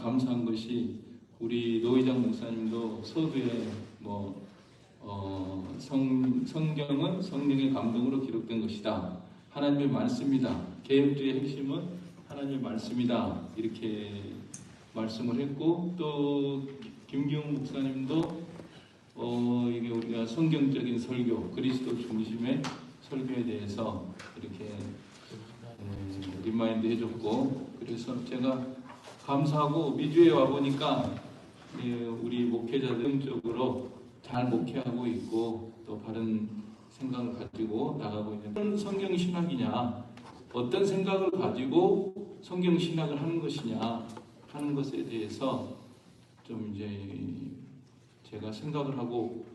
감사한 것이 우리 노회장 목사님도 서두에 성경은 성령의 감동으로 기록된 것이다. 하나님의 말씀이다. 개혁주의 핵심은 하나님의 말씀이다. 이렇게 말씀을 했고, 또 김기용 목사님도 이게 우리가 성경적인 설교, 그리스도 중심의 설교에 대해서 이렇게 리마인드 해줬고, 그래서 제가 감사하고 미주에 와보니까 우리 목회자들 적으로 잘 목회하고 있고 또 바른 생각을 가지고 나가고 있는 어떤 성경 신학이냐, 어떤 생각을 가지고 성경 신학을 하는 것이냐 하는 것에 대해서 좀 이제 제가 생각을 하고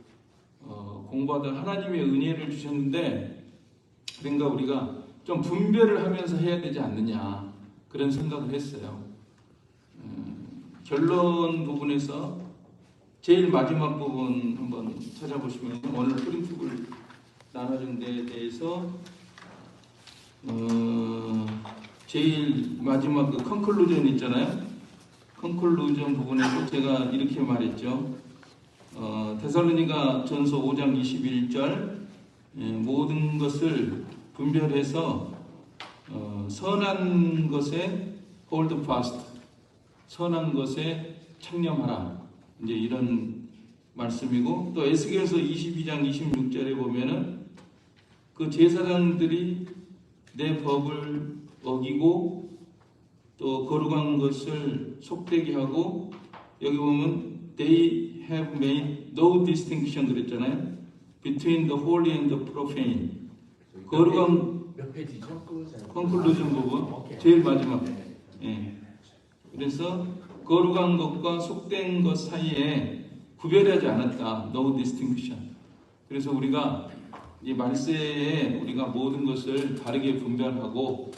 공부하다 하나님의 은혜를 주셨는데, 그러니까 우리가 좀 분별을 하면서 해야 되지 않느냐 그런 생각을 했어요. 결론 부분에서 제일 마지막 부분 한번 찾아보시면 오늘 프린트를 나눠준 데에 대해서 제일 마지막 그 컨클루전 있잖아요. 컨클루전 부분에서 제가 이렇게 말했죠. 데살로니가 전서 5장 21절 모든 것을 분별해서 선한 것에 hold fast, 선한 것에 창념하라. 이제 이런 말씀이고, 또 에스겔서 22장 26절에 보면은 그 제사장들이 내 법을 어기고 또 거룩한 것을 속되게 하고, 여기 보면 they have made no distinction 그랬잖아요. between the holy and the profane. 거룩한 몇 페이지죠? 컨클루전 부분 제일 마지막. 예. 그래서 거룩한 것과 속된 것 사이에 구별하지 않았다. No distinction. 그래서 우리가 이 말세에 우리가 모든 것을 바르게 분별하고,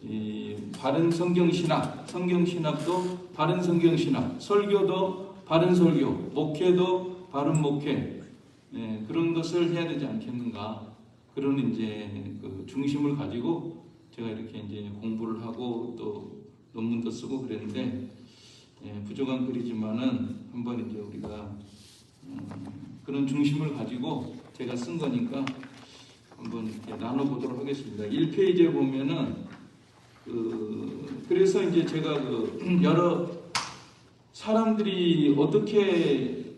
이 바른 성경신학, 성경신학도 바른 성경신학, 설교도 바른 설교, 목회도 바른 목회, 그런 것을 해야 되지 않겠는가. 그런 이제 그 중심을 가지고 제가 이렇게 이제 공부를 하고 또 논문도 쓰고 그랬는데, 부족한 글이지만은 한번 이제 우리가 그런 중심을 가지고 제가 쓴 거니까 한번 이렇게 나눠보도록 하겠습니다. 1페이지에 보면은 그래서 이제 제가 여러 사람들이 어떻게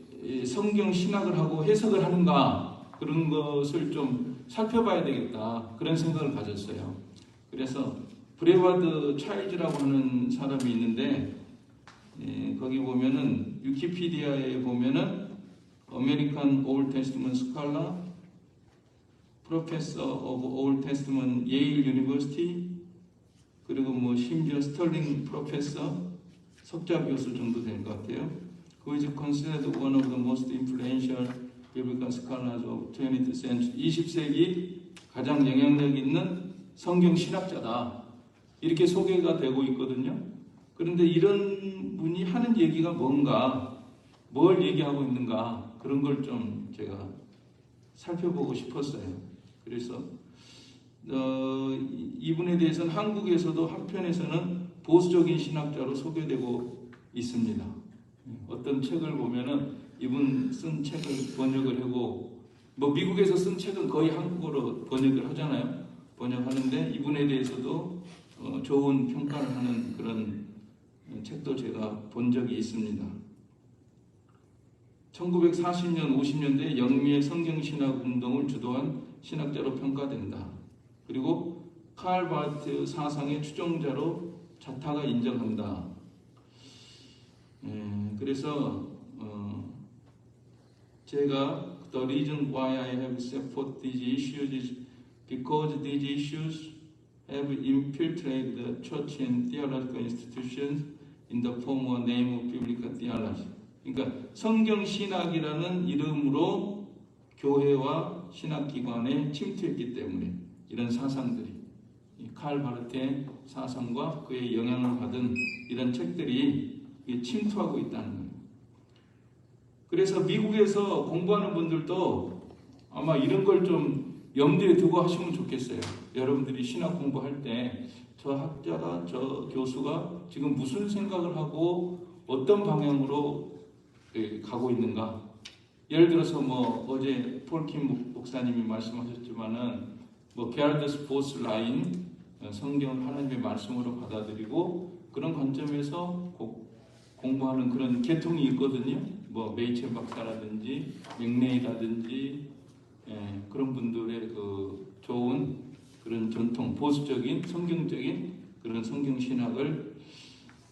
성경 신학을 하고 해석을 하는가 그런 것을 좀 살펴봐야 되겠다 그런 생각을 가졌어요. 그래서 브레와드 차일즈라고 하는 사람이 있는데, 거기 보면은 위키피디아에 보면은 American Old Testament Scholar, Professor of Old Testament Yale University, 그리고 뭐 심지어 스털링 프로페서, 석좌 교수 정도 될 것 같아요. Who is considered one of the most influential biblical scholars of 20th century. 20세기 가장 영향력 있는 성경 신학자다. 이렇게 소개가 되고 있거든요. 그런데 이런 분이 하는 얘기가 뭔가, 뭘 얘기하고 있는가, 그런 걸 좀 제가 살펴보고 싶었어요. 그래서 이분에 대해서는 한국에서도 한편에서는 보수적인 신학자로 소개되고 있습니다. 어떤 책을 보면은 이분 쓴 책을 번역을 하고, 뭐 미국에서 쓴 책은 거의 한국어로 번역을 하잖아요. 번역하는데 이분에 대해서도 좋은 평가를 하는 그런 책도 제가 본 적이 있습니다. 1940년, 50년대 영미의 성경신학 운동을 주도한 신학자로 평가된다. 그리고 칼 바르트 사상의 추종자로 자타가 인정한다. 그래서 제가 The reason why I have set forth these issues is because these issues have infiltrated the church and theological institutions in the former name of biblical theology. 그러니까 성경신학이라는 이름으로 교회와 신학기관에 침투했기 때문에 이런 사상들이, 칼 바르트의 사상과 그의 영향을 받은 이런 책들이 침투하고 있다는 거예요. 그래서 미국에서 공부하는 분들도 아마 이런 걸 좀 염두에 두고 하시면 좋겠어요. 여러분들이 신학 공부할 때 저 학자가, 저 교수가 지금 무슨 생각을 하고 어떤 방향으로 가고 있는가. 예를 들어서 뭐 어제 폴킴 목사님이 말씀하셨지만은 뭐 게알더스 보스 라인, 성경을 하나님의 말씀으로 받아들이고 그런 관점에서 공부하는 그런 계통이 있거든요. 뭐 메이첼 박사라든지 맥레이라든지 그런 분들의 그 좋은 그런 전통, 보수적인 성경적인 그런 성경 신학을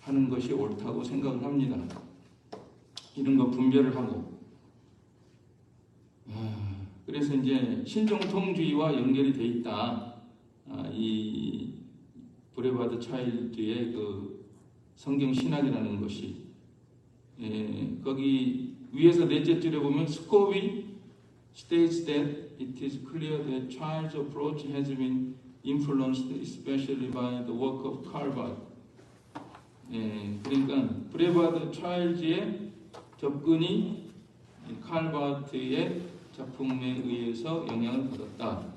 하는 것이 옳다고 생각을 합니다. 이런 거 분별을 하고. 그래서 이제 신정통주의와 연결이 돼 있다. 이 브레바드 차일드의 그 성경 신학이라는 것이. 거기 위에서 넷째 줄에 보면 스코비 states that it is clear that Child's approach has been influenced especially by the work of Karl Barth. 그러니까 브레바드 차일드의 접근이 칼 바트의 작품에 의해서 영향을 받았다.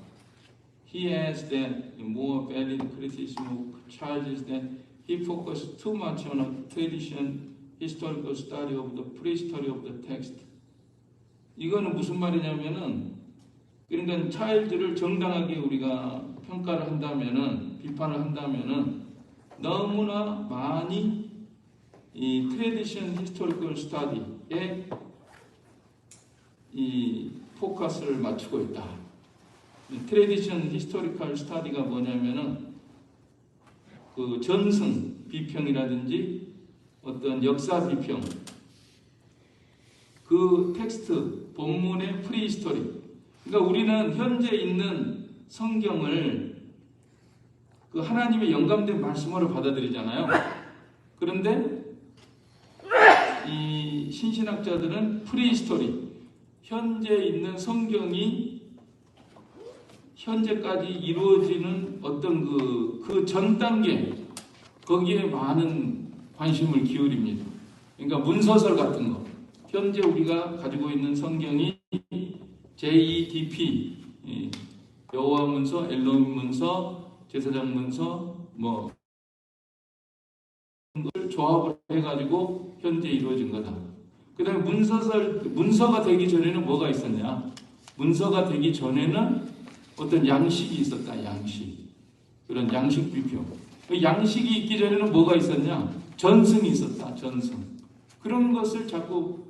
He adds that the more valid criticism of Charles is that he focused too much on a tradition, historical study of the prehistory of the text. 이거는 무슨 말이냐면은, 그러니까 차일드를 정당하게 우리가 평가를 한다면은, 비판을 한다면은 너무나 많이 이 트레디션 히스토리컬 스터디에 이 포커스를 맞추고 있다. 트레디션 히스토리컬 스터디가 뭐냐면은 그 전승 비평이라든지 어떤 역사 비평, 그 텍스트 본문의 프리히스토리. 그러니까 우리는 현재 있는 성경을 그 하나님의 영감된 말씀으로 받아들이잖아요. 그런데 이 신신학자들은 프리히스토리, 현재 있는 성경이 현재까지 이루어지는 어떤 그 전 단계, 거기에 많은 관심을 기울입니다. 그러니까 문서설 같은 거. 현재 우리가 가지고 있는 성경이 JEDP, 여호와 문서, 엘로힘 문서, 제사장 문서, 뭐 걸 조합을 해가지고 현재 이루어진 거다. 그 다음에 문서가 되기 전에는 뭐가 있었냐? 문서가 되기 전에는 어떤 양식이 있었다. 양식. 그런 양식 비평. 그 양식이 있기 전에는 뭐가 있었냐? 전승이 있었다. 전승. 그런 것을 자꾸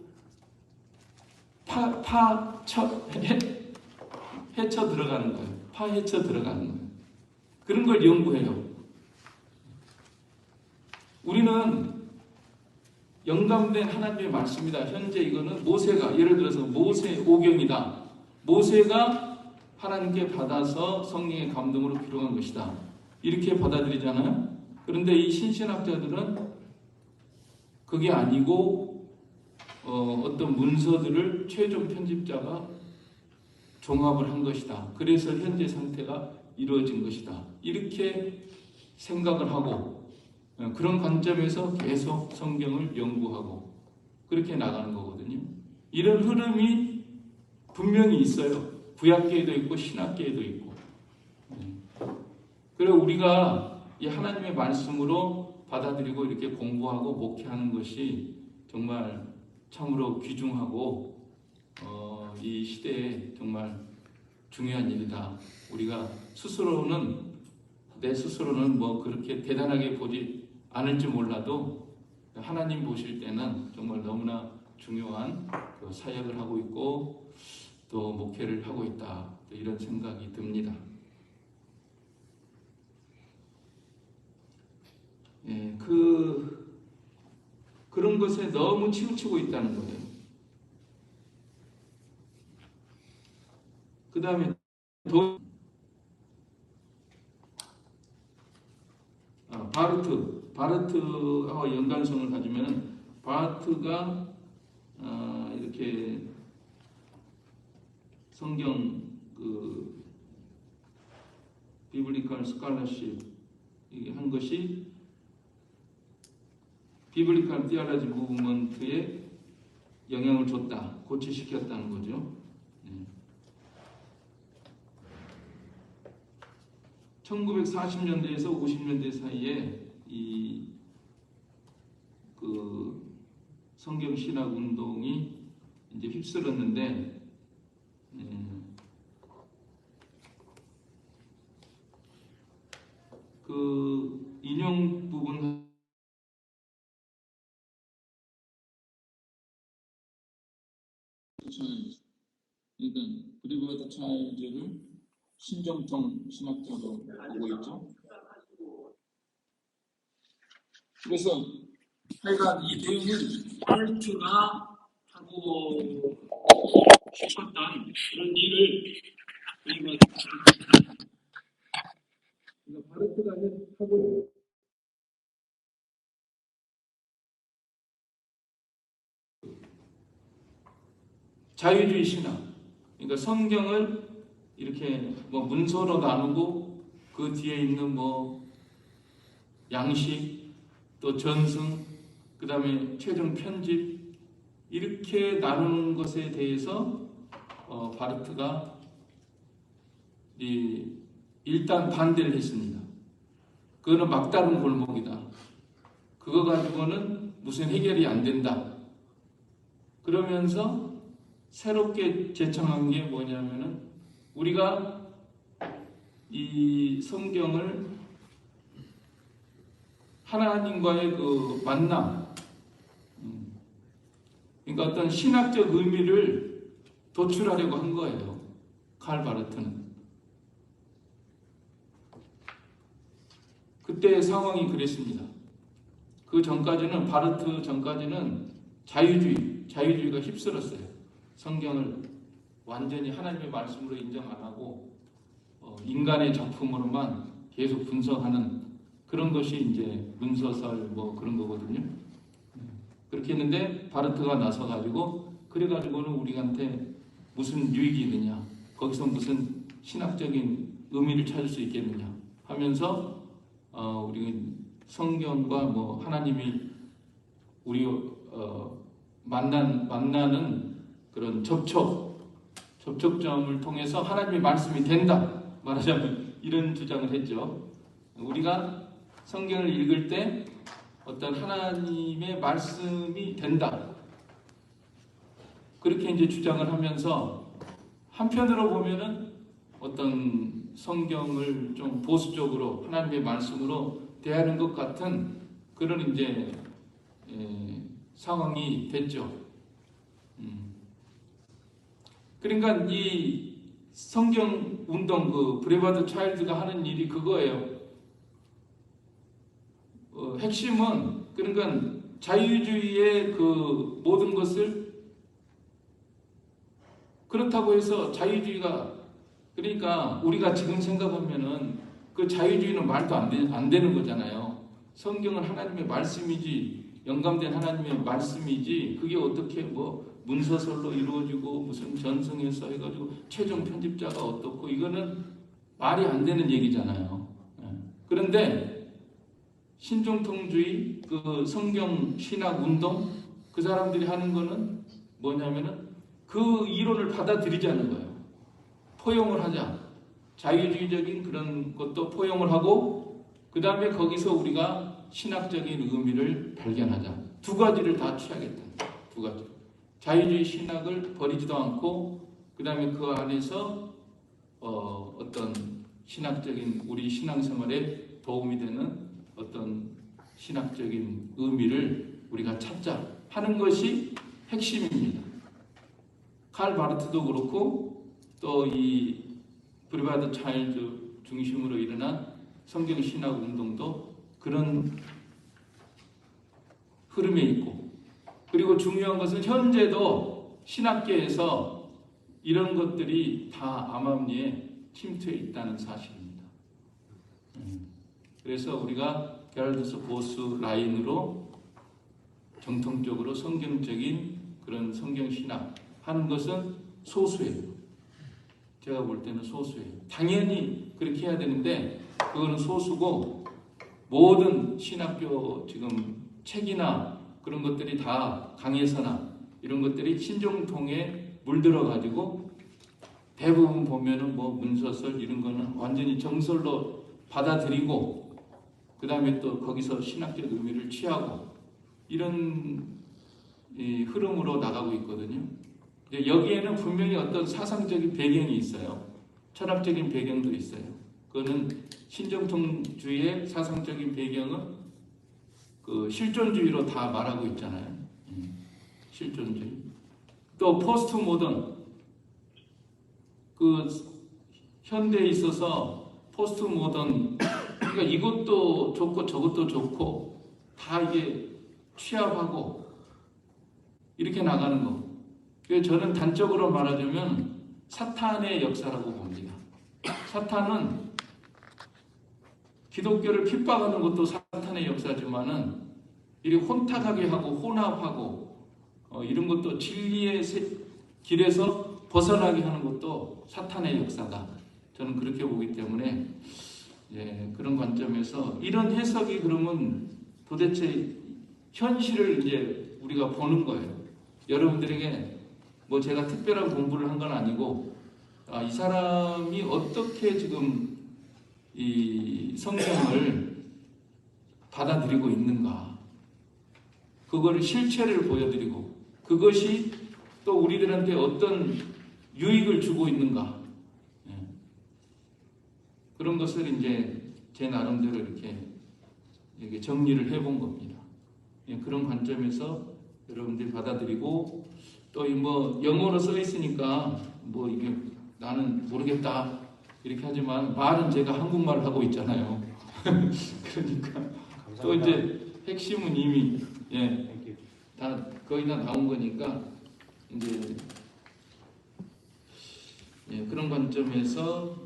헤쳐 들어가는 거예요. 파헤쳐 들어가는 거예요. 그런 걸 연구해요. 우리는 영감된 하나님의 말씀이다. 현재 이거는 모세가, 예를 들어서 모세 오경이다. 모세가 하나님께 받아서 성령의 감동으로 기록한 것이다. 이렇게 받아들이잖아요. 그런데 이 신신학자들은 그게 아니고 어떤 문서들을 최종 편집자가 종합을 한 것이다. 그래서 현재 상태가 이루어진 것이다. 이렇게 생각을 하고 그런 관점에서 계속 성경을 연구하고 그렇게 나가는 거거든요. 이런 흐름이 분명히 있어요. 구약계에도 있고 신약계에도 있고. 그래서 우리가 이 하나님의 말씀으로 받아들이고 이렇게 공부하고 목회하는 것이 정말 참으로 귀중하고 이 시대에 정말 중요한 일이다. 우리가 내 스스로는 뭐 그렇게 대단하게 보지 않을지 몰라도 하나님 보실 때는 정말 너무나 중요한 그 사역을 하고 있고 또 목회를 하고 있다. 이런 생각이 듭니다. 그런 것에 너무 치우치고 있다는 거예요. 그 다음에 바르트와 연관성을 가지면 바르트가 이렇게 성경 그 비블리컬 스칼러십 한 것이 비블리컬 티올로지 무브먼트에 영향을 줬다, 고치시켰다는 거죠. 1940년대에서 50년대 사이에 이 성경 신학 운동이 이제 휩쓸었는데, 그 인용 부분 그러니까 브리버드 차일드를 신정통 신학자로 보고 있죠. 그래서 하여간 이 내용은 바르트가 하고 싶었던 그런 일을 우리가 바르트가 하고 자유주의 신학, 그러니까 성경을 이렇게 뭐 문서로 나누고 그 뒤에 있는 뭐 양식 또 전승 그 다음에 최종 편집 이렇게 나누는 것에 대해서 바르트가 일단 반대를 했습니다. 그거는 막다른 골목이다. 그거 가지고는 무슨 해결이 안 된다. 그러면서 새롭게 제청한 게 뭐냐면은 우리가 이 성경을 하나님과의 그 만남, 그러니까 어떤 신학적 의미를 도출하려고 한 거예요. 칼 바르트는. 그때의 상황이 그랬습니다. 그 전까지는 바르트 전까지는 자유주의가 휩쓸었어요. 성경을 완전히 하나님의 말씀으로 인정 안 하고 인간의 작품으로만 계속 분석하는 그런 것이 이제 문서설 뭐 그런 거거든요. 그렇게 했는데 바르트가 나서가지고 그래가지고는 우리한테 무슨 유익이 있느냐, 거기서 무슨 신학적인 의미를 찾을 수 있겠느냐 하면서 우리 성경과 뭐 하나님이 우리 만나는 그런 접촉점을 통해서 하나님의 말씀이 된다. 말하자면 이런 주장을 했죠. 우리가 성경을 읽을 때 어떤 하나님의 말씀이 된다. 그렇게 이제 주장을 하면서 한편으로 보면은 어떤 성경을 좀 보수적으로 하나님의 말씀으로 대하는 것 같은 그런 이제 상황이 됐죠. 그러니까 이 성경 운동 그 브레버드 차일드가 하는 일이 그거예요. 핵심은 그러니까 자유주의의 그 모든 것을 그렇다고 해서 자유주의가 그러니까 우리가 지금 생각하면은 그 자유주의는 말도 안 되는 거잖아요. 성경은 하나님의 말씀이지 영감된 하나님의 말씀이지 그게 어떻게 뭐 문서설로 이루어지고 무슨 전승해서 해가지고 최종 편집자가 어떻고 이거는 말이 안 되는 얘기잖아요. 그런데 신정통주의 그 성경 신학 운동 그 사람들이 하는 거는 뭐냐면은 그 이론을 받아들이자는 거예요. 포용을 하자. 자유주의적인 그런 것도 포용을 하고 그 다음에 거기서 우리가 신학적인 의미를 발견하자. 두 가지를 다 취하겠다. 두 가지. 자유주의 신학을 버리지도 않고 그 다음에 그 안에서 어떤 신학적인 우리 신앙생활에 도움이 되는 어떤 신학적인 의미를 우리가 찾자 하는 것이 핵심입니다. 칼 바르트도 그렇고 또 이 브리버드 차일드 중심으로 일어난 성경 신학 운동도 그런 흐름에 있고 그리고 중요한 것은 현재도 신학계에서 이런 것들이 다 암암리에 침투해 있다는 사실입니다. 그래서 우리가 게랄드스 보스 라인으로 정통적으로 성경적인 그런 성경 신학 하는 것은 소수예요. 제가 볼 때는 소수예요. 당연히 그렇게 해야 되는데 그거는 소수고 모든 신학교 지금 책이나 그런 것들이 다 강해서나 이런 것들이 신정통에 물들어가지고 대부분 보면은 뭐 문서설 이런 거는 완전히 정설로 받아들이고 그 다음에 또 거기서 신학적 의미를 취하고 이런 이 흐름으로 나가고 있거든요. 이제 여기에는 분명히 어떤 사상적인 배경이 있어요. 철학적인 배경도 있어요. 그거는 신정통주의의 사상적인 배경은 그 실존주의로 다 말하고 있잖아요. 실존주의. 또 포스트 모던, 그 현대에 있어서 포스트 모던, 그러니까 이것도 좋고 저것도 좋고 다 이게 취합하고 이렇게 나가는 거. 그래서 저는 단적으로 말하자면 사탄의 역사라고 봅니다. 사탄은 기독교를 핍박하는 것도 사탄의 역사지만은 이렇게 혼탁하게 하고 혼합하고 이런 것도 진리의 길에서 벗어나게 하는 것도 사탄의 역사다. 저는 그렇게 보기 때문에 그런 관점에서 이런 해석이 그러면 도대체 현실을 이제 우리가 보는 거예요. 여러분들에게 뭐 제가 특별한 공부를 한 건 아니고 이 사람이 어떻게 지금 이 성경을 받아들이고 있는가, 그거를 실체를 보여드리고 그것이 또 우리들한테 어떤 유익을 주고 있는가, 그런 것을 이제 제 나름대로 이렇게 정리를 해본 겁니다. 그런 관점에서 여러분들이 받아들이고 또 뭐 영어로 써 있으니까 뭐 이게 나는 모르겠다 이렇게 하지만 말은 제가 한국말을 하고 있잖아요. 그러니까 감사합니다. 또 이제 핵심은 이미 다 거의 다 나온 거니까 이제 그런 관점에서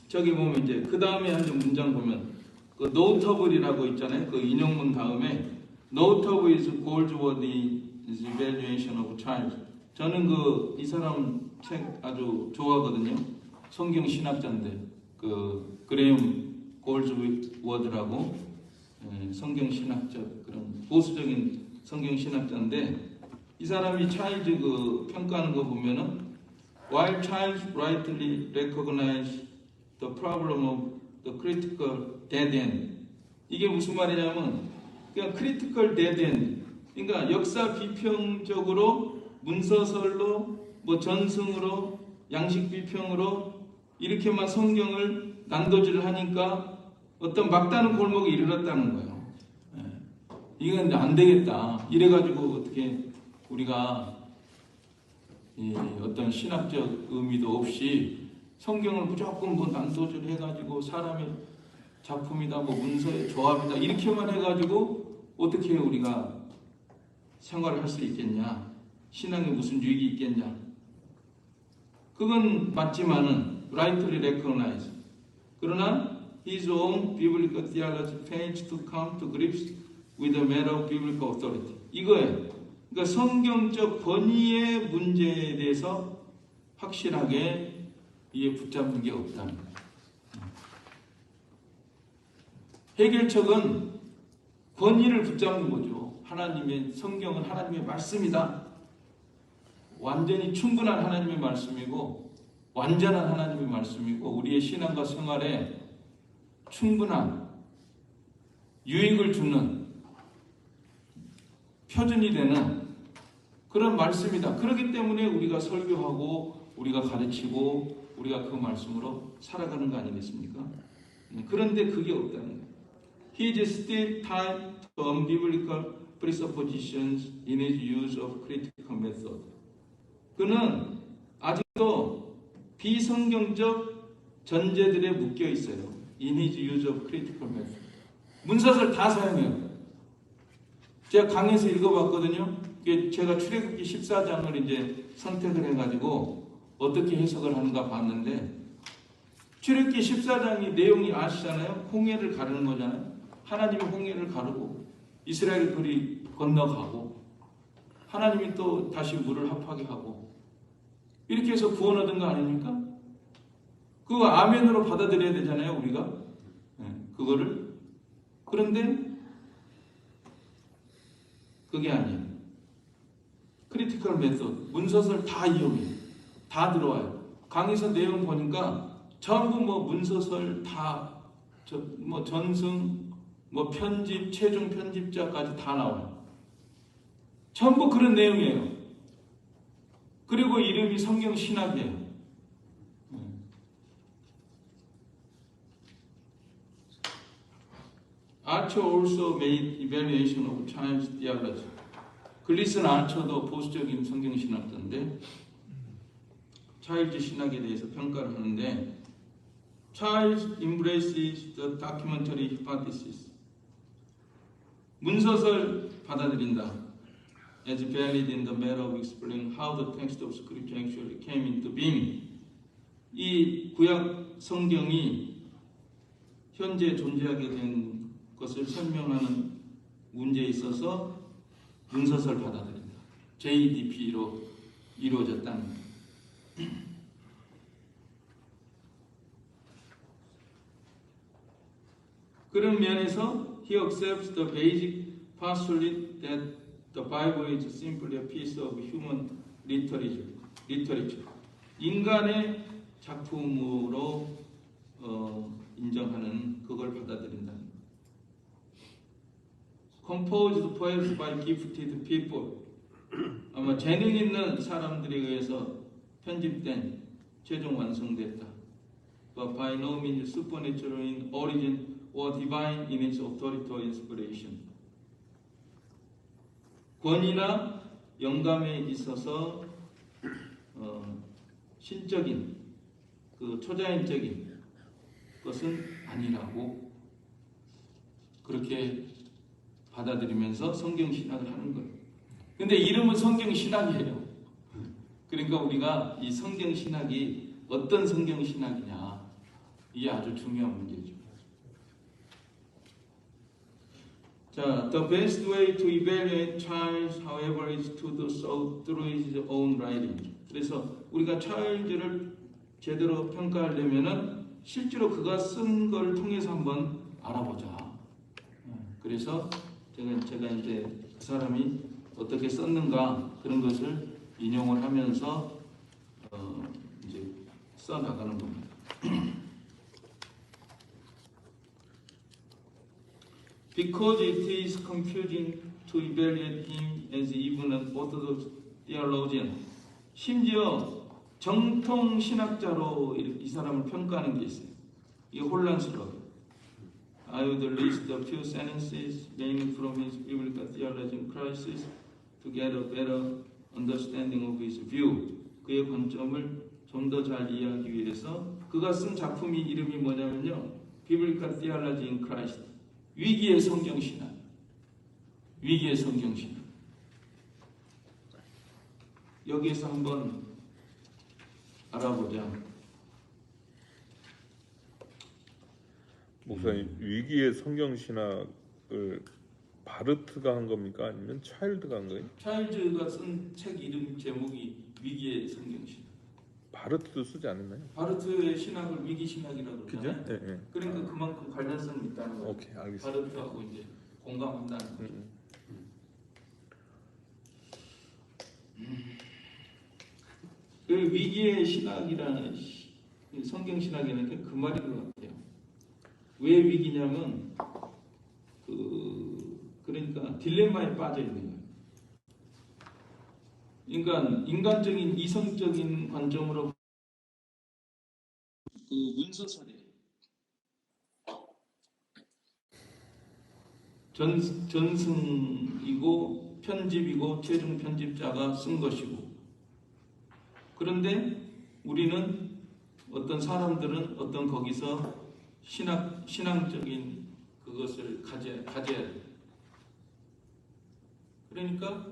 저기 보면 이제 그 다음에 한 문장 보면 그 notable이라고 있잖아요. 그 인용문 다음에 notable is Goldsworthy's evaluation of child. 저는 이 사람 책 아주 좋아하거든요. 성경 신학자인데 그 그레임 골즈워드라고 성경 신학적 그런 보수적인 성경 신학자인데 이 사람이 차일드 그 평가하는 거 보면은 while Childs rightly recognize the problem of the critical dead end. 이게 무슨 말이냐면 그냥 critical dead end. 그러니까 역사 비평적으로 문서설로 뭐 전승으로 양식 비평으로 이렇게만 성경을 난도질을 하니까 어떤 막다른 골목에 이르렀다는 거예요. 이건 안 되겠다. 이래가지고 어떻게 우리가 어떤 신학적 의미도 없이 성경을 무조건 뭐 난도질 해가지고 사람의 작품이다, 뭐 문서의 조합이다 이렇게만 해가지고 어떻게 우리가 생활을 할 수 있겠냐? 신앙에 무슨 유익이 있겠냐? 그건 맞지만은 rightly recognize. 그러나 his own biblical theology fails to come to grips with the matter of biblical authority. 이거예요. 그러니까 성경적 권위의 문제에 대해서 확실하게 이에 붙잡는 게 없다는 거예요. 해결책은 권위를 붙잡는 거죠. 하나님의 성경은 하나님의 말씀이다. 완전히 충분한 하나님의 말씀이고 완전한 하나님의 말씀이고 우리의 신앙과 생활에 충분한 유익을 주는 표준이 되는 그런 말씀이다. 그렇기 때문에 우리가 설교하고 우리가 가르치고 우리가 그 말씀으로 살아가는 거 아니겠습니까? 그런데 그게 없다는 거예요. He is still tied to unbiblical presuppositions in his use of critical method. 그는 아직도 비성경적 전제들에 묶여 있어요. In his use of critical method. 문서를 다 사용해요. 제가 강의에서 읽어봤거든요. 제가 출애굽기 14장을 이제 선택을 해가지고 어떻게 해석을 하는가 봤는데 출애굽기 14장이 내용이 아시잖아요. 홍해를 가르는 거잖아요. 하나님이 홍해를 가르고 이스라엘 들이 건너가고 하나님이 또 다시 물을 합하게 하고 이렇게 해서 구원 얻은 거 아닙니까? 그거 아멘으로 받아들여야 되잖아요. 우리가 그거를. 그런데 그게 아니에요. 크리티컬 메소드 문서설 다 이용해요. 다 들어와요. 강의서 내용 보니까 전부 뭐 문서설 다 뭐 전승 뭐 편집 최종 편집자까지 다 나와요. 전부 그런 내용이에요. 그리고 이름이 성경 신학이에요. Archer also made evaluation of Child's theology. 글리슨 아처도 보수적인 성경 신학자인데 차일드 신학에 대해서 평가를 하는데 Child embraces the documentary hypothesis. 문서설 받아들인다. As valid in the matter of explaining how the text of Scripture actually came into being. 이 구약 성경이 현재 존재하게 된 것을 설명하는 문제에 있어서 문서설 받아들인다. JDP로 이루어졌다는 거예요. 그런 면에서 he accepts the basic postulate that the Bible is simply a piece of human literature. 인간의 작품으로 인정하는 그걸 받아들인다. Composed perhaps by gifted people. 아마 재능 있는 사람들에 의해서 편집된 최종 완성됐다. But by no means supernatural in origin or divine in its authority or inspiration. 권위나 영감에 있어서 신적인 그 초자연적인 것은 아니라고 그렇게 받아들이면서 성경 신학을 하는 거예요. 근데 이름은 성경 신학이에요. 그러니까 우리가 이 성경 신학이 어떤 성경 신학이냐 이게 아주 중요한 문제죠. 자, the best way to evaluate Charles, however, is to do so through his own writing. 그래서 우리가 찰즈를 제대로 평가하려면은 실제로 그가 쓴 걸 통해서 한번 알아보자. 그래서 제가 이제 그 사람이 어떻게 썼는가 그런 것을 인용을 하면서 이제 써 나가는 겁니다. Because it is confusing to evaluate him as even an orthodox theologian. 심지어 정통 신학자로 이 사람을 평가하는 게 있어요. 이게 혼란스러워요. I would list a few sentences gained from his biblical theology in crisis to get a better understanding of his view. 그의 관점을 좀 더 잘 이해하기 위해서 그가 쓴 작품이 이름이 뭐냐면요. Biblical Theology in Christ. 위기의 성경신학. 위기의 성경신학. 여기에서 한번 알아보자. 목사님, 위기의 성경신학을 바르트가 한 겁니까? 아니면 차일드가 한 거예요? 차일드가 쓴 책 이름 제목이 위기의 성경신학. 바르트도 쓰지 않았나요? 바르트의 신학을 위기신학이라고 그러잖아요. 그죠? 네. 그러니까 그만큼 관련성이 있다는 거예요. 오케이, 알겠습니다. 바르트하고 이제 공감한다는 거죠. 그 위기의 신학이라는 성경신학이라는 게 그 말인 것 같아요. 왜 위기냐면 그러니까 딜레마에 빠져 있는 거예요. 그러니까 인간적인 이성적인 관점으로 그 문서설이에요. 전승이고 편집이고 최종 편집자가 쓴 것이고 그런데 우리는 어떤 사람들은 어떤 거기서 신앙적인 그것을 가져야 돼요. 그러니까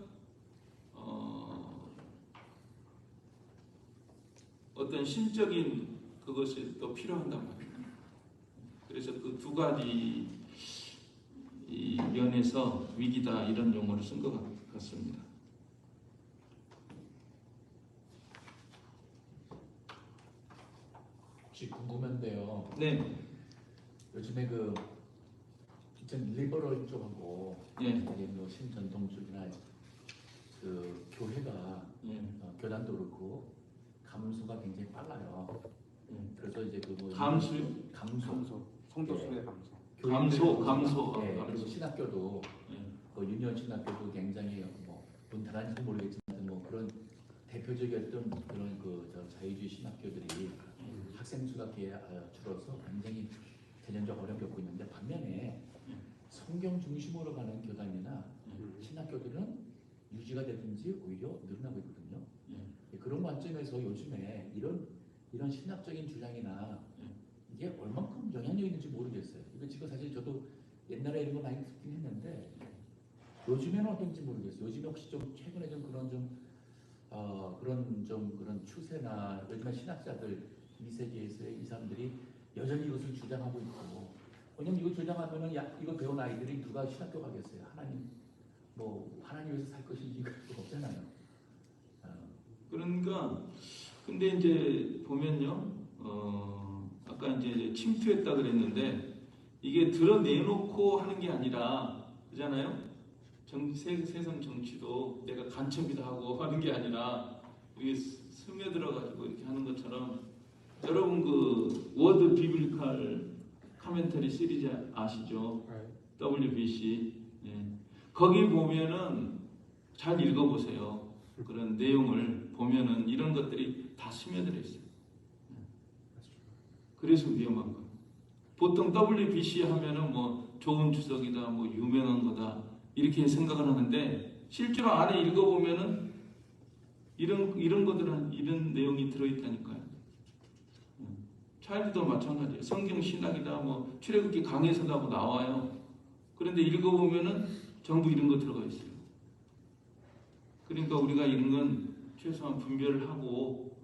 어떤 신적인 그것이 또 필요한단 말이에요. 그래서 그 두 가지 이 면에서 위기다 이런 용어를 쓴 것 같습니다. 혹시 궁금한데요. 네. 요즘에 그 좀 리버럴 쪽하고 예. 신전통 쪽이나 그 교회가 예. 교단도 그렇고 감소가 굉장히 빨라요. 그래서 이제 그뭐 감수요? 감소. 성도 예. 수의 감소. 감소. 예, 감소. 그리고 신학교도 예. 그 유년 신학교도 굉장히 뭐 아는지 모르겠지만 뭐 그런 대표적이었던 그런 저 자유주의 신학교들이 학생 수가 줄어서 굉장히 대전적 어려움을 겪고 있는데 반면에 성경 중심으로 가는 교단이나 신학교들은 유지가 되든지 오히려 늘어나고 있거든요. 그런 관점에서 요즘에 이런 신학적인 주장이나 이게 얼만큼 영향력이 있는지 모르겠어요. 이거 지금 사실 저도 옛날에 이런 거 많이 듣긴 했는데 요즘에는 어떤지 모르겠어요. 요즘에 혹시 좀 최근에 좀 그런 추세나 요즘에 신학자들 이 세계에서의 이 사람들이 여전히 이것을 주장하고 있고, 왜냐면 이거 주장하면은 이거 배운 아이들이 누가 신학교 가겠어요? 하나님 위해서 살 것이 이거 없잖아요. 그러니까 근데 이제 보면요, 아까 이제 침투했다 그랬는데 이게 드러내놓고 하는 게 아니라 그잖아요. 세상 정치도 내가 간첩이다 하고 하는 게 아니라 이게 스며들어가지고 이렇게 하는 것처럼 여러분 그 워드 비블리칼 카멘터리 시리즈 아시죠? WBC. 예. 거기 보면은 잘 읽어보세요. 그런 내용을 보면은 이런 것들이 다 스며들어 있어요. 그래서 위험한 거예요. 보통 WBC 하면은 뭐 좋은 주석이다, 뭐 유명한 거다 이렇게 생각을 하는데 실제로 안에 읽어보면은 이런 것들은 이런 내용이 들어있다니까요. 차일드도 마찬가지예요. 성경 신학이다, 뭐 출애굽기 강해서도 하고 나와요. 그런데 읽어보면은 전부 이런 거 들어가 있어요. 그러니까 우리가 이런 건 최소한 분별을 하고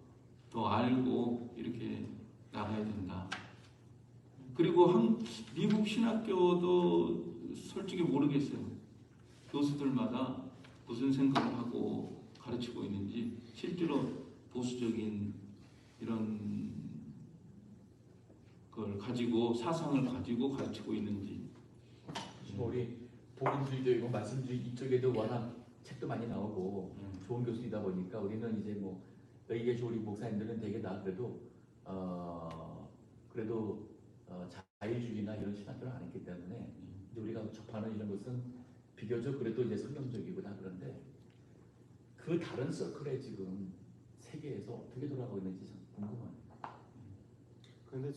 또 알고 이렇게 나가야 된다. 그리고 미국 신학교도 솔직히 모르겠어요. 교수들마다 무슨 생각을 하고 가르치고 있는지 실제로 보수적인 이런 걸 가지고 사상을 가지고 가르치고 있는지. 우리 복음주의적이고 말씀주의 이쪽에도 워낙 책도 많이 나오고 좋은 교수이다 보니까 우리는 이제 뭐 여기 계신 우리 목사님들은 되게 다 그래도 자유주의나 이런 신학교를 안 했기 때문에 이제 우리가 접하는 이런 것은 비교적 그래도 이제 성경적이구나. 그런데 그 다른 서클에 지금 세계에서 어떻게 돌아가고 있는지 참 궁금해요. 그런데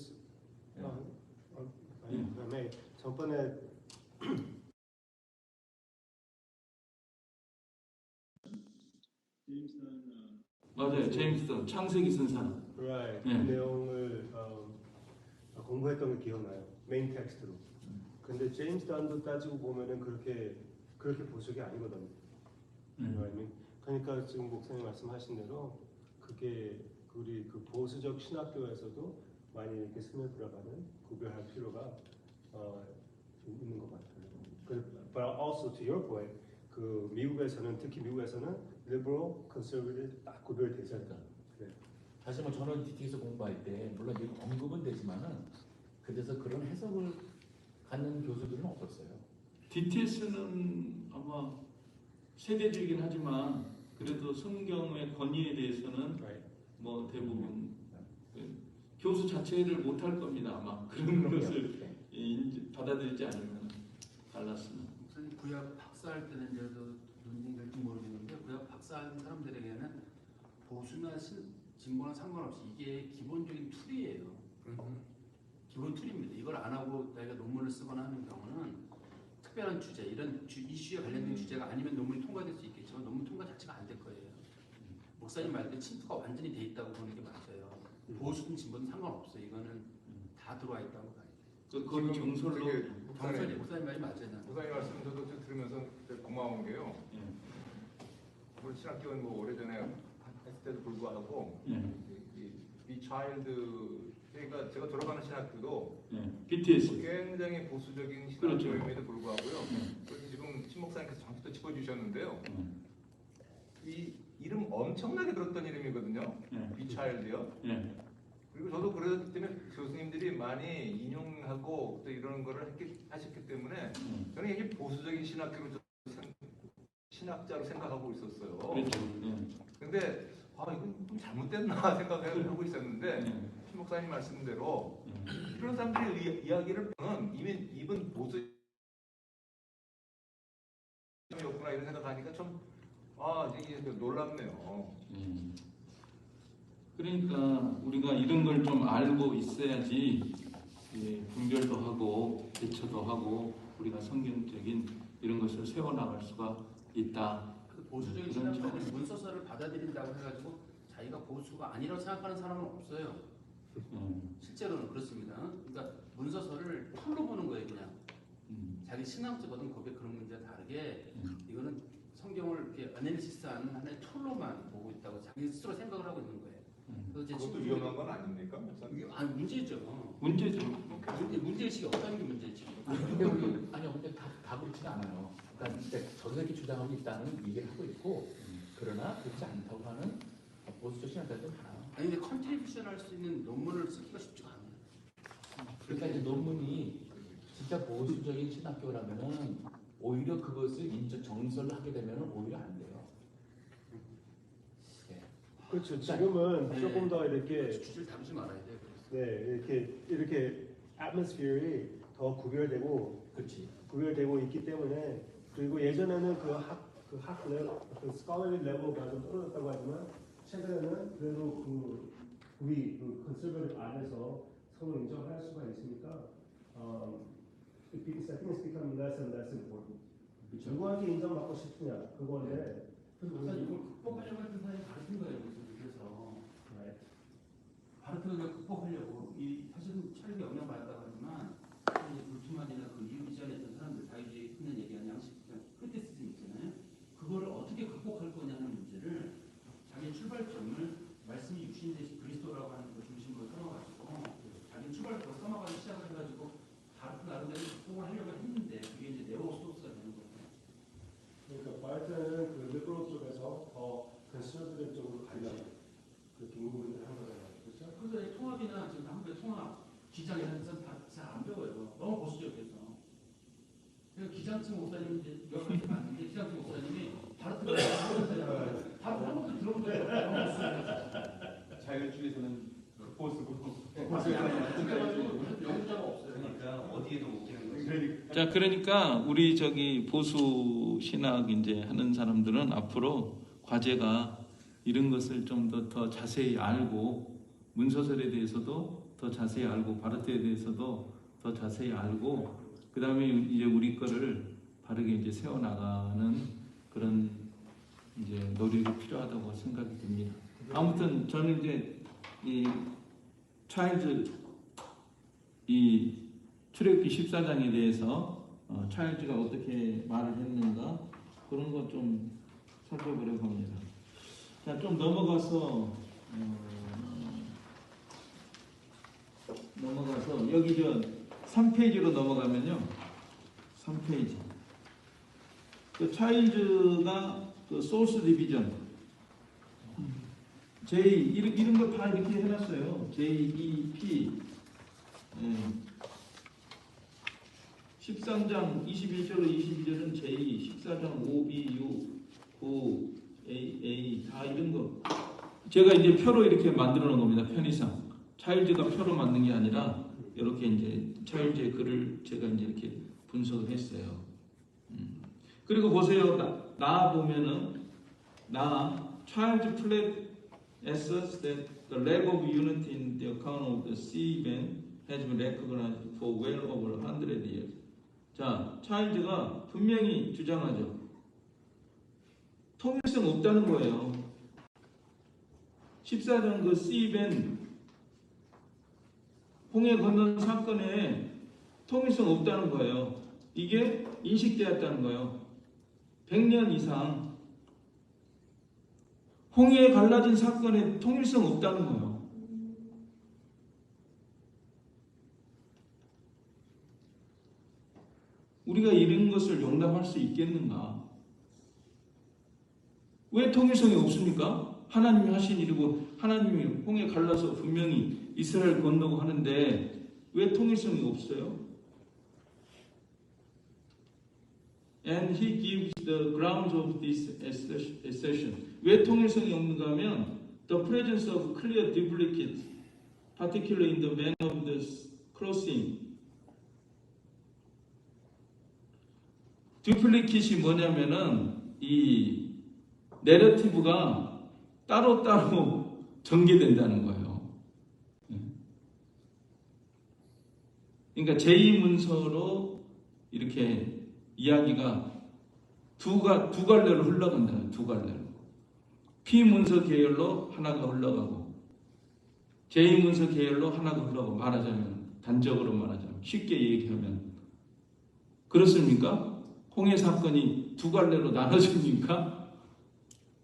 그다음에 저번에 맞아요. 제임스턴 창세기 쓴 사람. right, 네. 그 내용을 공부했던 게 기억나요. 메인 텍스트로. 근데 제임스 단도 따지고 보면은 그렇게 보수적이 아니거든요. 그러니까 지금 목사님 말씀하신 대로 그게 우리 그 보수적 신학교에서도 많이 이렇게 스며들어가는 구별할 필요가 있는 것 같아요. But also to your point, 그 미국에서는 특히 미국에서는 liberal, conservative 딱 구별되잖아요. 네. 사실 뭐 저는 DT에서 공부할 때 물론 이게 언급은 되지만은 그래서 그런 해석을 갖는 교수들은 없었어요. DTS는 아마 세대적이긴 하지만 그래도 성경의 권위에 대해서는 뭐 대부분 교수 자체를 못할 겁니다. 아마 그런 것을 받아들이지 않으면 달랐으면. 목사님 구약 박사할 때는 이제 논쟁될지 모르겠는데 구약 박사한 사람들에게는 보수나 진보나 상관없이 이게 기본적인 툴이에요. 기본 툴입니다. 이걸 안 하고 자기가 논문을 쓰거나 하는 경우는 특별한 주제, 이런 이슈에 관련된 주제가 아니면 논문이 통과될 수 있겠지만 논문 통과 자체가 안 될 거예요. 목사님 말대로 침투가 완전히 돼 있다고 보는 게 맞아요. 보수든 진보든 상관없어요. 이거는 다 들어와 있다고 봐요. 그건 정설로 정설이 목사님 말이 맞아요. 목사님 말씀 저도 좀 들으면서 되게 고마운 게요. 우리 신학교는 뭐 오래전에 했을 때도 불구하고 이 차일드 그러니까 제가 들어가는 신학교도 BTS 굉장히 보수적인 그렇죠. 신학교임에도 불구하고요. 그래서 지금 신 목사님께서 잠시 짚어주셨는데요. 이 이름 엄청나게 들었던 이름이거든요. 비차일드요. 그리고 저도 그러기 때문에 교수님들이 많이 인용하고 또 이런 거를 하셨기 때문에 저는 이게 보수적인 신학교로 신학자로 생각하고 있었어요. 그렇죠. 근데 이건 좀 잘못됐나 생각을 하고 있었는데 신 목사님 말씀대로 이런 사람들의 이야기를 보면 이미 이분 보수였구나 이런 생각하니까 좀 아, 이게 놀랍네요. 그러니까 우리가 이런 걸 좀 알고 있어야지 분별도 하고 대처도 하고 우리가 성경적인 이런 것을 세워나갈 수가 있다. 그 보수적인 그런 신학자는 문서서를 받아들인다고 해가지고 자기가 보수가 아니라고 생각하는 사람은 없어요. 실제로는 그렇습니다. 그러니까 문서서를 툴로 보는 거예요, 그냥. 자기 신앙적인 고백 그런 문제와 다르게 이거는 성경을 이렇게 애널리시스하는 하나의 툴로만 보고 있다고 자기 스스로 생각을 하고 있는 거예요. 그래서 제 그것도 친구들이- 위험한 건 아닙니까, 목사님? 이게 아니 문제죠. 문제죠. 문제의식이 없다는 게 문제지. 근데 우리 아니요, 근데 다 그렇지는 않아요. 그러니까 이제 저기서 이렇게 주장하고 있다는 얘기를 하고 있고, 그러나 그렇지 않다고 하는 보수적 신학자들 많아요. 아니 근데 컨트리뷰션 할 수 있는 논문을 쓰기가 쉽지가 않아요. 그러니까 이제 논문이 진짜 보수적인 신학교라면은 오히려 그것을 인적 정설을 하게 되면은 오히려 안 돼요. 네. 그렇죠. 지금은 네. 조금 더 이렇게 주제를 다루지 말아야 돼요. 네, 이렇게 atmosphere이 더 구별되고 있기 때문에 그리고 예전에는 그 scholarly level가 좀 떨어졌다고 하지만 최근에는 그래도 우리 conservative 안에서 성을 인정할 수가 있으니까 I think it's becoming less and less important. 누구한테 인정받고 싶으냐 그건데 그래서 목사님 이걸 극복하려고 했던 사람이 바르트인 거예요. 그래서 바르트가 극복하려고 사실은 찰리 영향받았다고 하지만 이제 불투만이나 그 이전에 했던 사람들 자유주의 흔히 얘기하는 양식 크리티시즘 있잖아요. 그거를 어떻게 극복할 거냐는 문제를 자기 출발점을 말씀이 육신되신 그리스도라고 하는 그 중심으로 삼아가지고 자기 출발점을 삼아가지고 시작을 해가지고 바르트 나름대로 극복을 하려고 했는데 그게 이제 네오소스가 되는 거예요. 그러니까 바르트는 그 리버럴 쪽에서 더 컨servative 쪽으로 가려고 그렇게 인구분들 한 거잖아요. 그렇죠? 그래서 이 통합이나 지금 한국의 통합 기장이라는 사람 다잘안 배워요. 너무 보수적이어서. 그래서 기장층 목사님 이제 여러 번 봤는데 기장층 목사님이 바르트가 바로 한 번도 들어본 적이 없어요. 자유주의에서는 보수고 그래가지고 영자가 없어요. 그러니까 어디에도 웃기는 거죠. 자, 그러니까 우리 저기 보수 신학 이제 하는 사람들은 앞으로 과제가 이런 것을 좀 더 자세히 알고 문서설에 대해서도 더 자세히 알고 바르트에 대해서도 더 자세히 알고 그 다음에 이제 우리 거를 바르게 이제 세워나가는 그런 이제 노력이 필요하다고 생각이 듭니다. 아무튼 저는 이제 이 차일즈 이 출애굽기 14장에 대해서 차일즈가 어떻게 말을 했는가 그런 거 좀 살펴보려고 합니다. 자, 좀 넘어가서 여기 저 3페이지로 넘어가면요. 3페이지. 그 차일즈가 그 소스 디비전 이런 거 다 이렇게 해놨어요. JEP 13장 21절로 22절은 J, 14장 5B, 6, 9, AA 다 이런 거 제가 이제 표로 이렇게 만들어 놓은 겁니다. 편의상 차일즈가 표로 만든 게 아니라 이렇게 이제 차일즈의 글을 제가 이제 이렇게 분석을 했어요. 그리고 보세요. 나 보면은 Child's plate asserts that the lack of unity in the account of the sea event has been recognized for well over 100 years. 자, 차일즈가 분명히 주장하죠. 통일성 없다는 거예요. 14장 그 sea event 홍해 건넌 사건에 통일성 없다는 거예요. 이게 인식되었다는 거예요. 100년 이상 홍해에 갈라진 사건에 통일성 없다는 거예요. 우리가 이런 것을 용납할 수 있겠는가? 왜 통일성이 없습니까? 하나님이 하신 일이고 하나님이 홍해 갈라서 분명히 이스라엘 건너고 하는데 왜 통일성이 없어요? And he gives the grounds of this assertion. 왜 통일성이 없는가 하면 the presence of clear duplicates, particularly in the manner of the crossing. duplicate이 뭐냐면은 이 내러티브가 따로따로 전개된다는 거예요. 그러니까 제2문서로 이렇게 이야기가 두 갈래로 흘러간다는, 두 갈래로. P문서 계열로 하나가 흘러가고 제2문서 계열로 하나가 흘러가고, 말하자면 단적으로 말하자면 쉽게 얘기하면 그렇습니까? 홍해 사건이 두 갈래로 나눠집니까?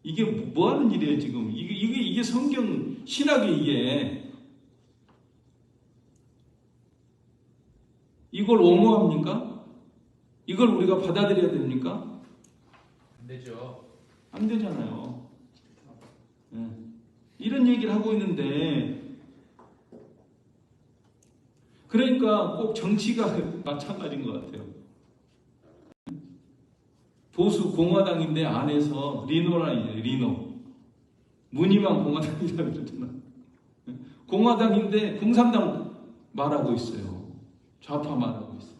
이게 뭐 하는 일이에요 지금? 이게 성경 신학이 이게 이걸 옹호합니까? 이걸 우리가 받아들여야 됩니까? 안 되죠. 안 되잖아요. 네. 이런 얘기를 하고 있는데, 그러니까 꼭 정치가 마찬가지인 것 같아요. 보수 공화당인데 안에서 리노라인이에요. 리노. 무늬만 공화당이라고 그러잖아. 공화당인데 공산당 말하고 있어요. 좌파 말하고 있어요.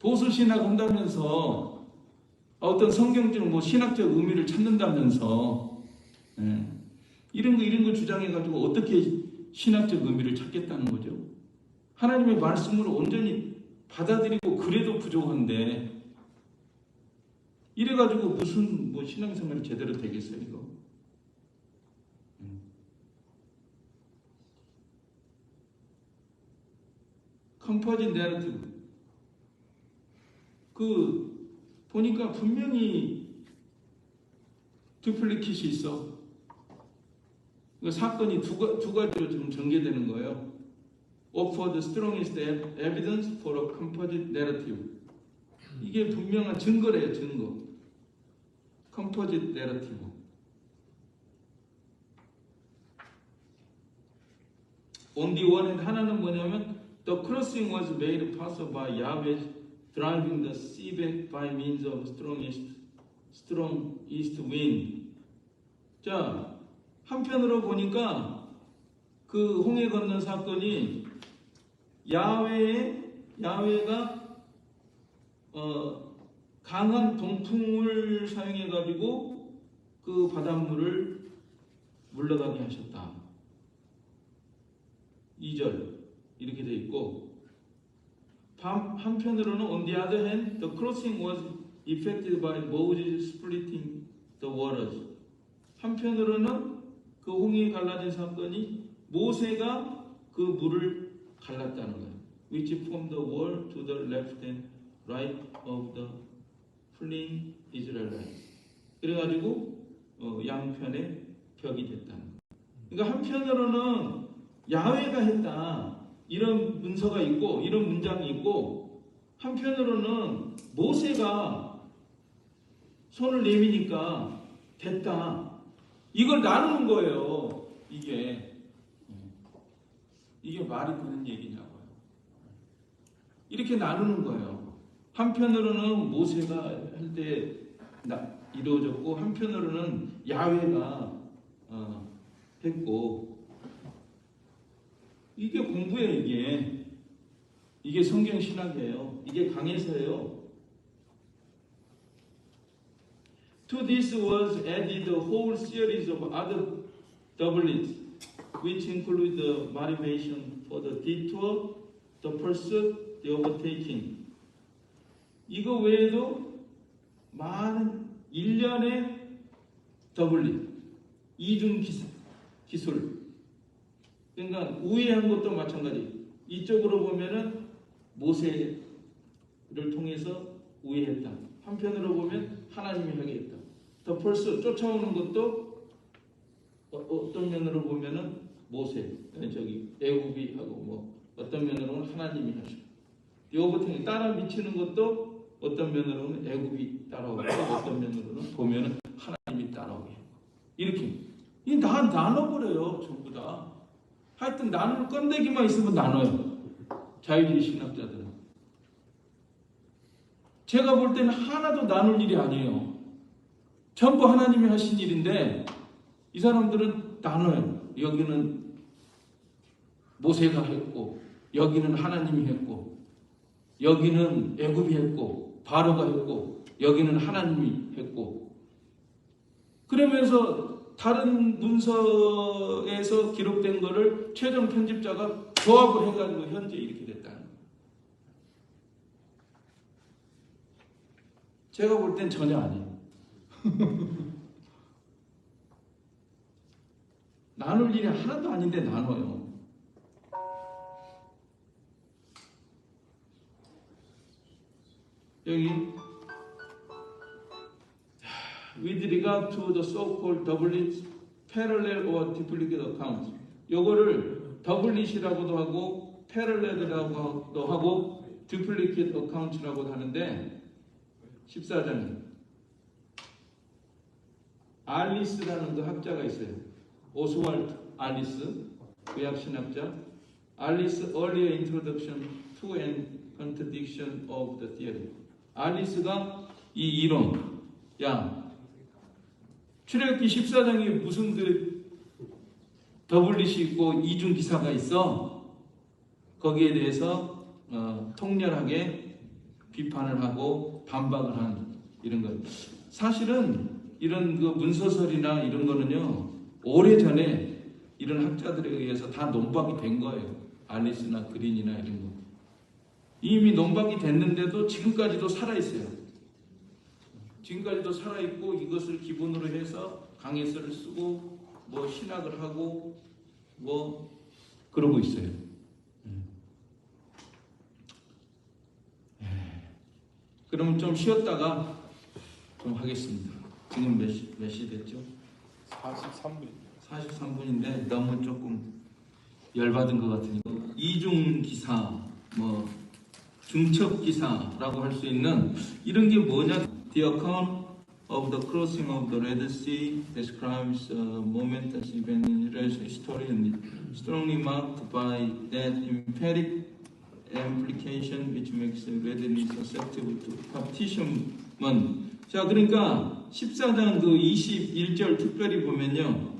보수 신학 한다면서 어떤 성경적 뭐 신학적 의미를 찾는다면서 이런 거 주장해가지고 어떻게 신학적 의미를 찾겠다는 거죠? 하나님의 말씀을 온전히 받아들이고 그래도 부족한데 이래가지고 무슨 뭐 신앙생활이 제대로 되겠어요 이거? 컴포짓 내러티브 보니까 분명히 듀플리킷이 있어. 그 사건이 두 가지로 좀 전개되는 거예요. Offer the strongest evidence for a composite narrative. 이게 분명한 증거래요, 증거. Composite narrative. On the one hand, 하나는 뭐냐면 the crossing was made possible by Yahweh driving the sea back by means of strong east wind. 자, 한편으로 보니까 그 홍해 건넌 사건이 야훼가 강한 동풍을 사용해 가지고 그 바닷물을 물러가게 하셨다. 2절 이렇게 돼 있고, 한편으로는 on the other hand, the crossing was effected by Moses splitting the waters. 한편으로는 그 홍해 갈라진 사건이 모세가 그 물을 갈랐다는 거예요. Which formed the wall to the left and right of the fleeing Israelites. 그래가지고 양편에 벽이 됐다는 거예요. 그러니까 한편으로는 야훼가 했다. 이런 문서가 있고 이런 문장이 있고, 한편으로는 모세가 손을 내미니까 됐다. 이걸 나누는 거예요. 이게 말이 되는 얘기냐고요. 이렇게 나누는 거예요. 한편으로는 모세가 할 때 이루어졌고, 한편으로는 야훼가 했고, 이게 공부예요. 이게 성경 신학이에요. 이게 강해서예요. To this was added a whole series of other doublets, which include the motivation for the detour, the pursuit, the overtaking. 이거 외에도 많은 일련의 더블릿, 이중 기술. 그러니까 우회한 것도 마찬가지. 이쪽으로 보면은 모세를 통해서 우회했다. 한편으로 보면 하나님이 하게 했다. 더 펄스 쫓아오는 것도 어떤 면으로 보면은 모세, 애굽이 하고, 뭐 어떤 면으로는 하나님이 하시고, 요거탱이 따라 미치는 것도 어떤 면으로는 애굽이 따라오고, 어떤 면으로는 보면은 하나님이 따라오게. 이렇게 이 나눠버려요, 전부 다. 하여튼 나눌 건데기만 있으면 나눠요. 자유주의 신학자들은. 제가 볼 때는 하나도 나눌 일이 아니에요. 전부 하나님이 하신 일인데 이 사람들은 나눠요. 여기는 모세가 했고, 여기는 하나님이 했고, 여기는 애굽이 했고, 바로가 했고, 여기는 하나님이 했고, 그러면서 다른 문서에서 기록된 거를 최종 편집자가 조합을 해가지고 현재 이렇게 됐다는 거예요. 제가 볼 땐 전혀 아니에요. 나눌 일이 하나도 아닌데 나눠요. 여기 with regard to the so-called doublet, parallel or duplicate accounts. 요거를 doublet이라고도 하고 parallel이라고도 하고 duplicate account라고도 하는데 14장에 알리스라는 그 학자가 있어요. 오스왈드 알리스, 의학신학자. 알리스 Earlier Introduction to and Contradiction of the Theory. 알리스가 이 이론, 야, 출애굽기 14장에 무슨 그 더블릿이 있고 이중 기사가 있어? 거기에 대해서 통렬하게 비판을 하고 반박을 한 이런 것. 사실은 이런 그 문서설이나 이런 거는요, 오래전에 이런 학자들에 의해서 다 논박이 된 거예요. 알리스나 그린이나 이런 거. 이미 논박이 됐는데도 지금까지도 살아있어요. 지금까지도 살아있고 이것을 기본으로 해서 강해서를 쓰고 뭐 신학을 하고 뭐 그러고 있어요. 그러면 좀 쉬었다가 좀 하겠습니다. 지금 몇 시 됐죠? 43분인데 너무 조금 열받은 것 같으니까 이중 기사, 뭐 중첩 기사라고 할 수 있는 이런 게 뭐냐? The account of the crossing of the Red Sea describes a momentous event in Israel's history and strongly marked by that emphatic implication which makes it readily susceptible to partitionment. 자, 그러니까 14장 그 21절 특별히 보면요,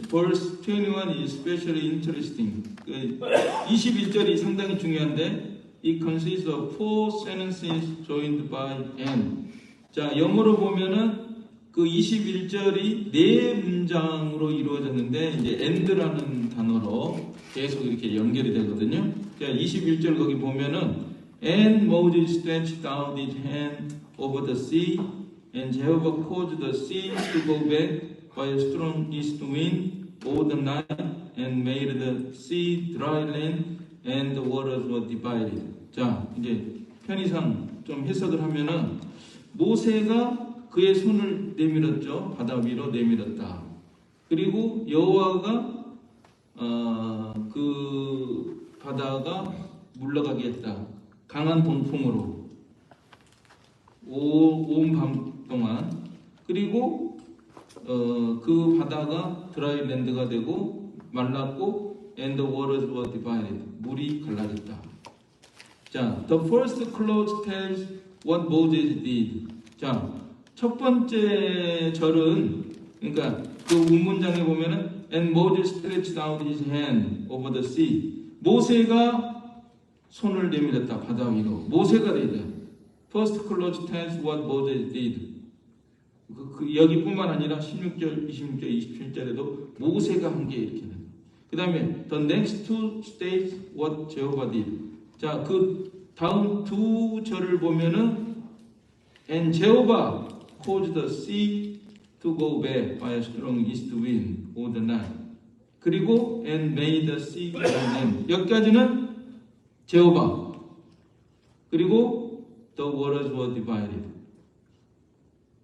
verse 21 is especially interesting. 21절이 상당히 중요한데, it consists of four sentences joined by and. 자, 영어로 보면은 그 21절이 네 문장으로 이루어졌는데 이제 and라는 단어로 계속 이렇게 연결이 되거든요. 자, 21절 거기 보면은 and Moses stretched out his hand over the sea, and Jehovah caused the sea to go back by a strong east wind all the night, and made the sea dry land, and the waters were divided. 자, 이제 편의상 좀 해석을 하면은 모세가 그의 손을 내밀었죠. 바다 위로 내밀었다. 그리고 여호와가 그 바다가 물러가게 했다. 강한 동풍으로 온 밤 동안. 그리고 그 바다가 드라이랜드가 되고 말랐고 and the waters were divided. 물이 갈라졌다. 자, the first clause tells what Moses did. 자, 첫 번째 절은 그러니까 그 문문장에 보면은 and Moses stretched out his hand over the sea. 모세가 손을 내밀었다 바다 위로. 모세가 되죠. First clause tells what Moses did. 여기뿐만 아니라 16절, 26절, 27절에도 모세가 한 게 이렇게. 그 다음에 the next two states what Jehovah did. 자, 그 다음 두 절을 보면은 and Jehovah caused the sea to go back by a strong east wind all the night. 그리고 and made the sea dry land. 여기까지는 제호바. 그리고 the waters were divided.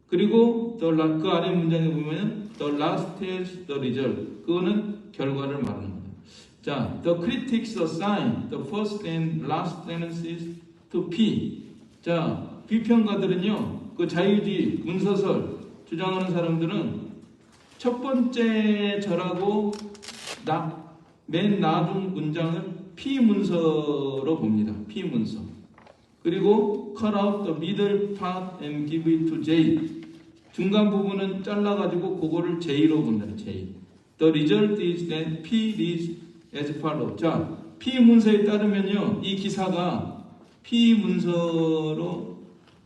그리고 그 아래 문장에 보면 the last tells the result. 그거는 결과를 말하는 거예요. 자, the critics assign the first and last sentences to P. 자, 비평가들은요, 그 자유주의 문서설 주장하는 사람들은 첫 번째 절하고 맨 나중 문장을 P 문서로 봅니다. P 문서. 그리고 cut out the middle part and give it to J. 중간 부분은 잘라가지고 그거를 J로 본다. J. The result is that P reads as follows. 자, P 문서에 따르면요, 이 기사가 P 문서로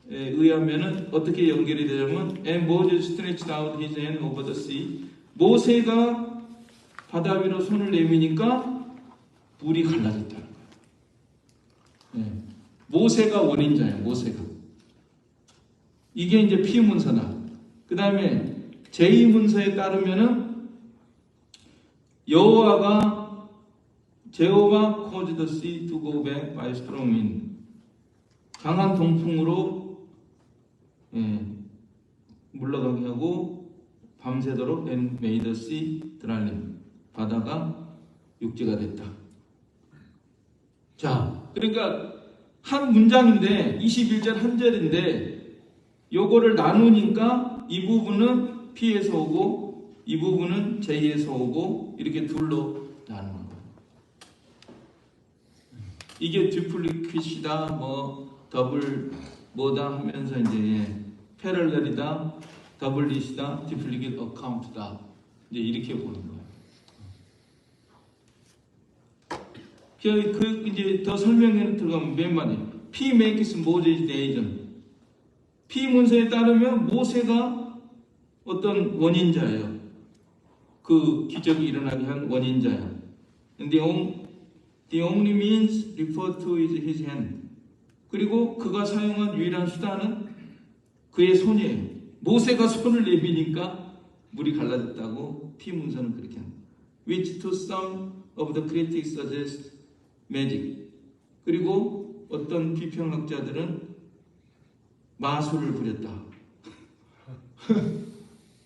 의하면은 어떻게 연결이 되냐면 And Moses stretched out his hand over the sea. 모세가 바다 위로 손을 내미니까 물이 갈라졌다는 거예요. 네. 모세가 원인자예요. 모세가. 이게 이제 피문서다. 그 다음에 제2문서에 따르면은 여호와가 제호가 caused the sea to go back by strong wind. 강한 동풍으로 물러가게 하고 밤새도록 and made the sea dry land. 바다가 육지가 됐다. 자, 그러니까 한 문장인데 21절 한 절인데 요거를 나누니까 이 부분은 P에서 오고 이 부분은 J에서 오고 이렇게 둘로 나누는 거예요. 이게 듀플리퀴시다 뭐 더블 뭐다 하면서 이제 패럴렐이다 더블릿이다 듀플리켓 어카운트다 이제 이렇게 보는 거예요. 그 이제 더 설명에 들어가면 맨 말이에요. P makes Moses the agent. P 문서에 따르면 모세가 어떤 원인자예요. 그 기적이 일어나게 한 원인자야. And the only means referred to is his hand. 그리고 그가 사용한 유일한 수단은 그의 손이에요. 모세가 손을 내미니까 물이 갈라졌다고 P 문서는 그렇게 합니다. Which to some of the critics suggest magic. 그리고 어떤 비평학자들은 마술을 부렸다.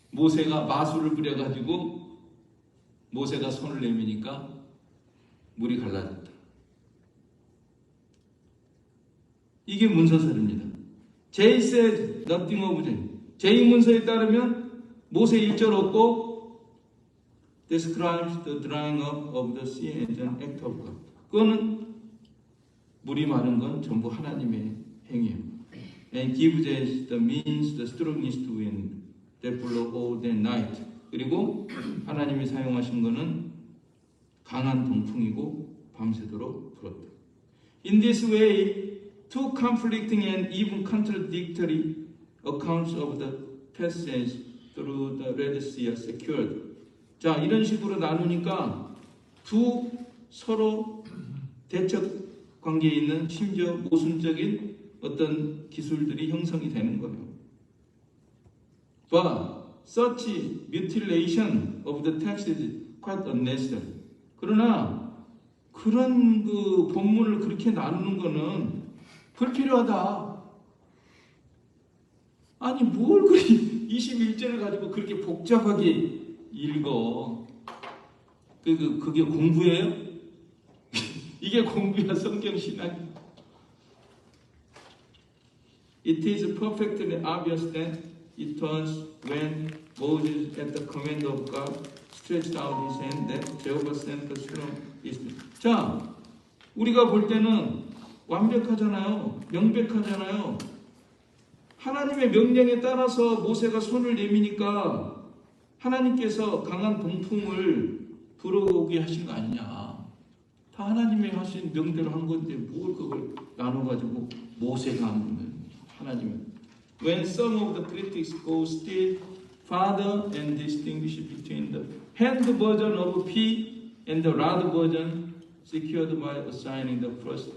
모세가 마술을 부려가지고 모세가 손을 내미니까 물이 갈라졌다. 이게 문서설입니다. J says nothing of J. J 문서에 따르면 모세 1절 없고 describes the drying up of the sea as an act of God. 그거는 물이 마른 건 전부 하나님의 행위예요. And gives us the means, the strongest wind that blow all the night. 그리고 하나님이 사용하신 거는 강한 동풍이고 밤새도록 불었다. In this way, two conflicting and even contradictory accounts of the passage through the Red Sea are secured. 자, 이런 식으로 나누니까 두 서로 대척 관계에 있는 심지어 모순적인 어떤 기술들이 형성이 되는 거예요. But such mutilation of the text is quite unnecessary. 그러나 그런 그 본문을 그렇게 나누는 거는 불필요하다. 아니 뭘 그리 21절을 가지고 그렇게 복잡하게 읽어. 그게 공부예요? 이게 공부야 성경 신학이. It is perfectly obvious that it was when Moses, at the command of God, stretched out his hand that Jehovah sent the strong east. 자, 우리가 볼 때는 완벽하잖아요. 명백하잖아요. 하나님의 명령에 따라서 모세가 손을 내미니까 하나님께서 강한 동풍을 불어오게 하신 거 아니냐. 다 하나님이 하신 명대로 한 건데 뭘 그걸 나눠가지고 모세가 한 거예요. 하나님은. When some of the critics go still further and distinguish between the hand version of P and the rod version secured by assigning the first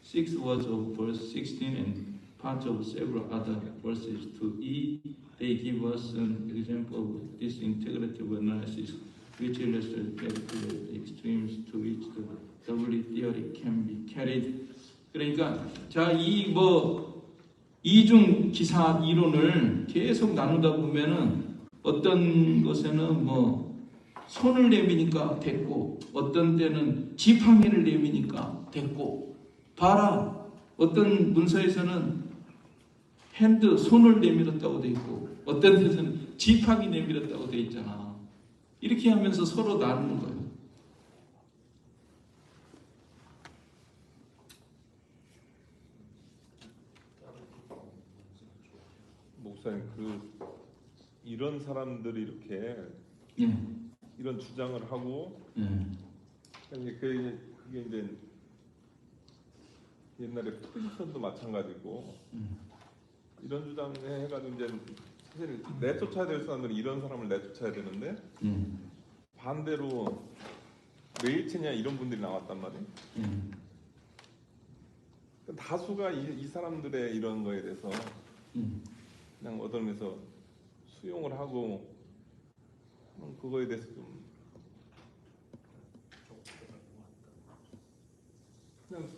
6 words of verse 16 and parts of several other verses to E, they give us an example of this integrative analysis which illustrates the extremes to which the double theory can be carried. 그러니까 자, 이중 기사 이론을 계속 나누다 보면은 어떤 것에는 손을 내미니까 됐고 어떤 때는 지팡이를 내미니까 됐고 봐라 어떤 문서에서는 핸드 손을 내밀었다고 돼 있고 어떤 데서는 지팡이 내밀었다고 돼 있잖아. 이렇게 하면서 서로 나누는 거예요. 목사님 이런 사람들이 이렇게 이런 주장을 하고 그게 이제 옛날에 프리스턴도 마찬가지고 이런 주장을 해가지고 이제 사실 내쫓아야 될 사람들은 이런 사람을 내쫓아야 되는데 반대로 메일체냐 이런 분들이 나왔단 말이에요. 다수가 이 사람들의 이런 거에 대해서 그냥 어떤 면에서 수용을 하고 그거에 대해서 좀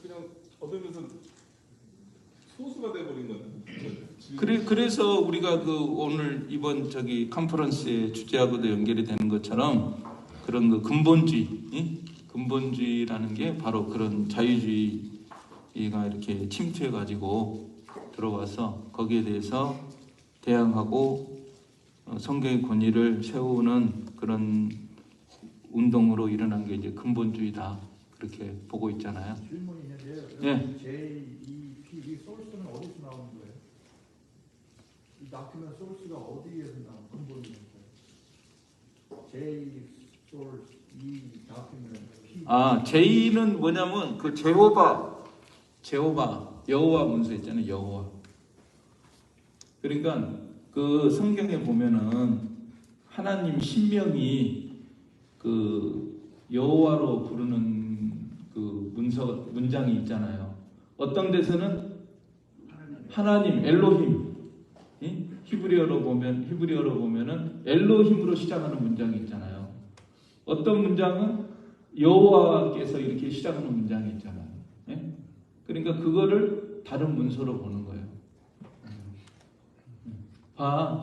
그냥 어떤 면에서 소수가 돼버린 거죠. 그래서 우리가 그 오늘 이번 저기 컨퍼런스의 주제하고도 연결이 되는 것처럼 그런 그 근본주의라는 게 바로 그런 자유주의가 이렇게 침투해 가지고 들어와서 거기에 대해서 대항하고 성경의 권위를 세우는 그런 운동으로 일어난 게 이제 근본주의다 그렇게 보고 있잖아요. 질문이 있는데요. 예. JEP 이 소스는 어디서 나오는 거예요? 이 다큐멘트 소스가 어디에서 나온 근본이니까요? J 소스 이 다큐멘트 P J는 뭐냐면 그 제호바 여호와 문서 있잖아요. 여호와. 그러니까 그 성경에 보면은 하나님 신명이 그 여호와로 부르는 그 문장이 있잖아요. 어떤 데서는 하나님 엘로힘, 히브리어로 보면은 엘로힘으로 시작하는 문장이 있잖아요. 어떤 문장은 여호와께서 이렇게 시작하는 문장이 있잖아요. 그러니까 그거를 다른 문서로 보는 거예요.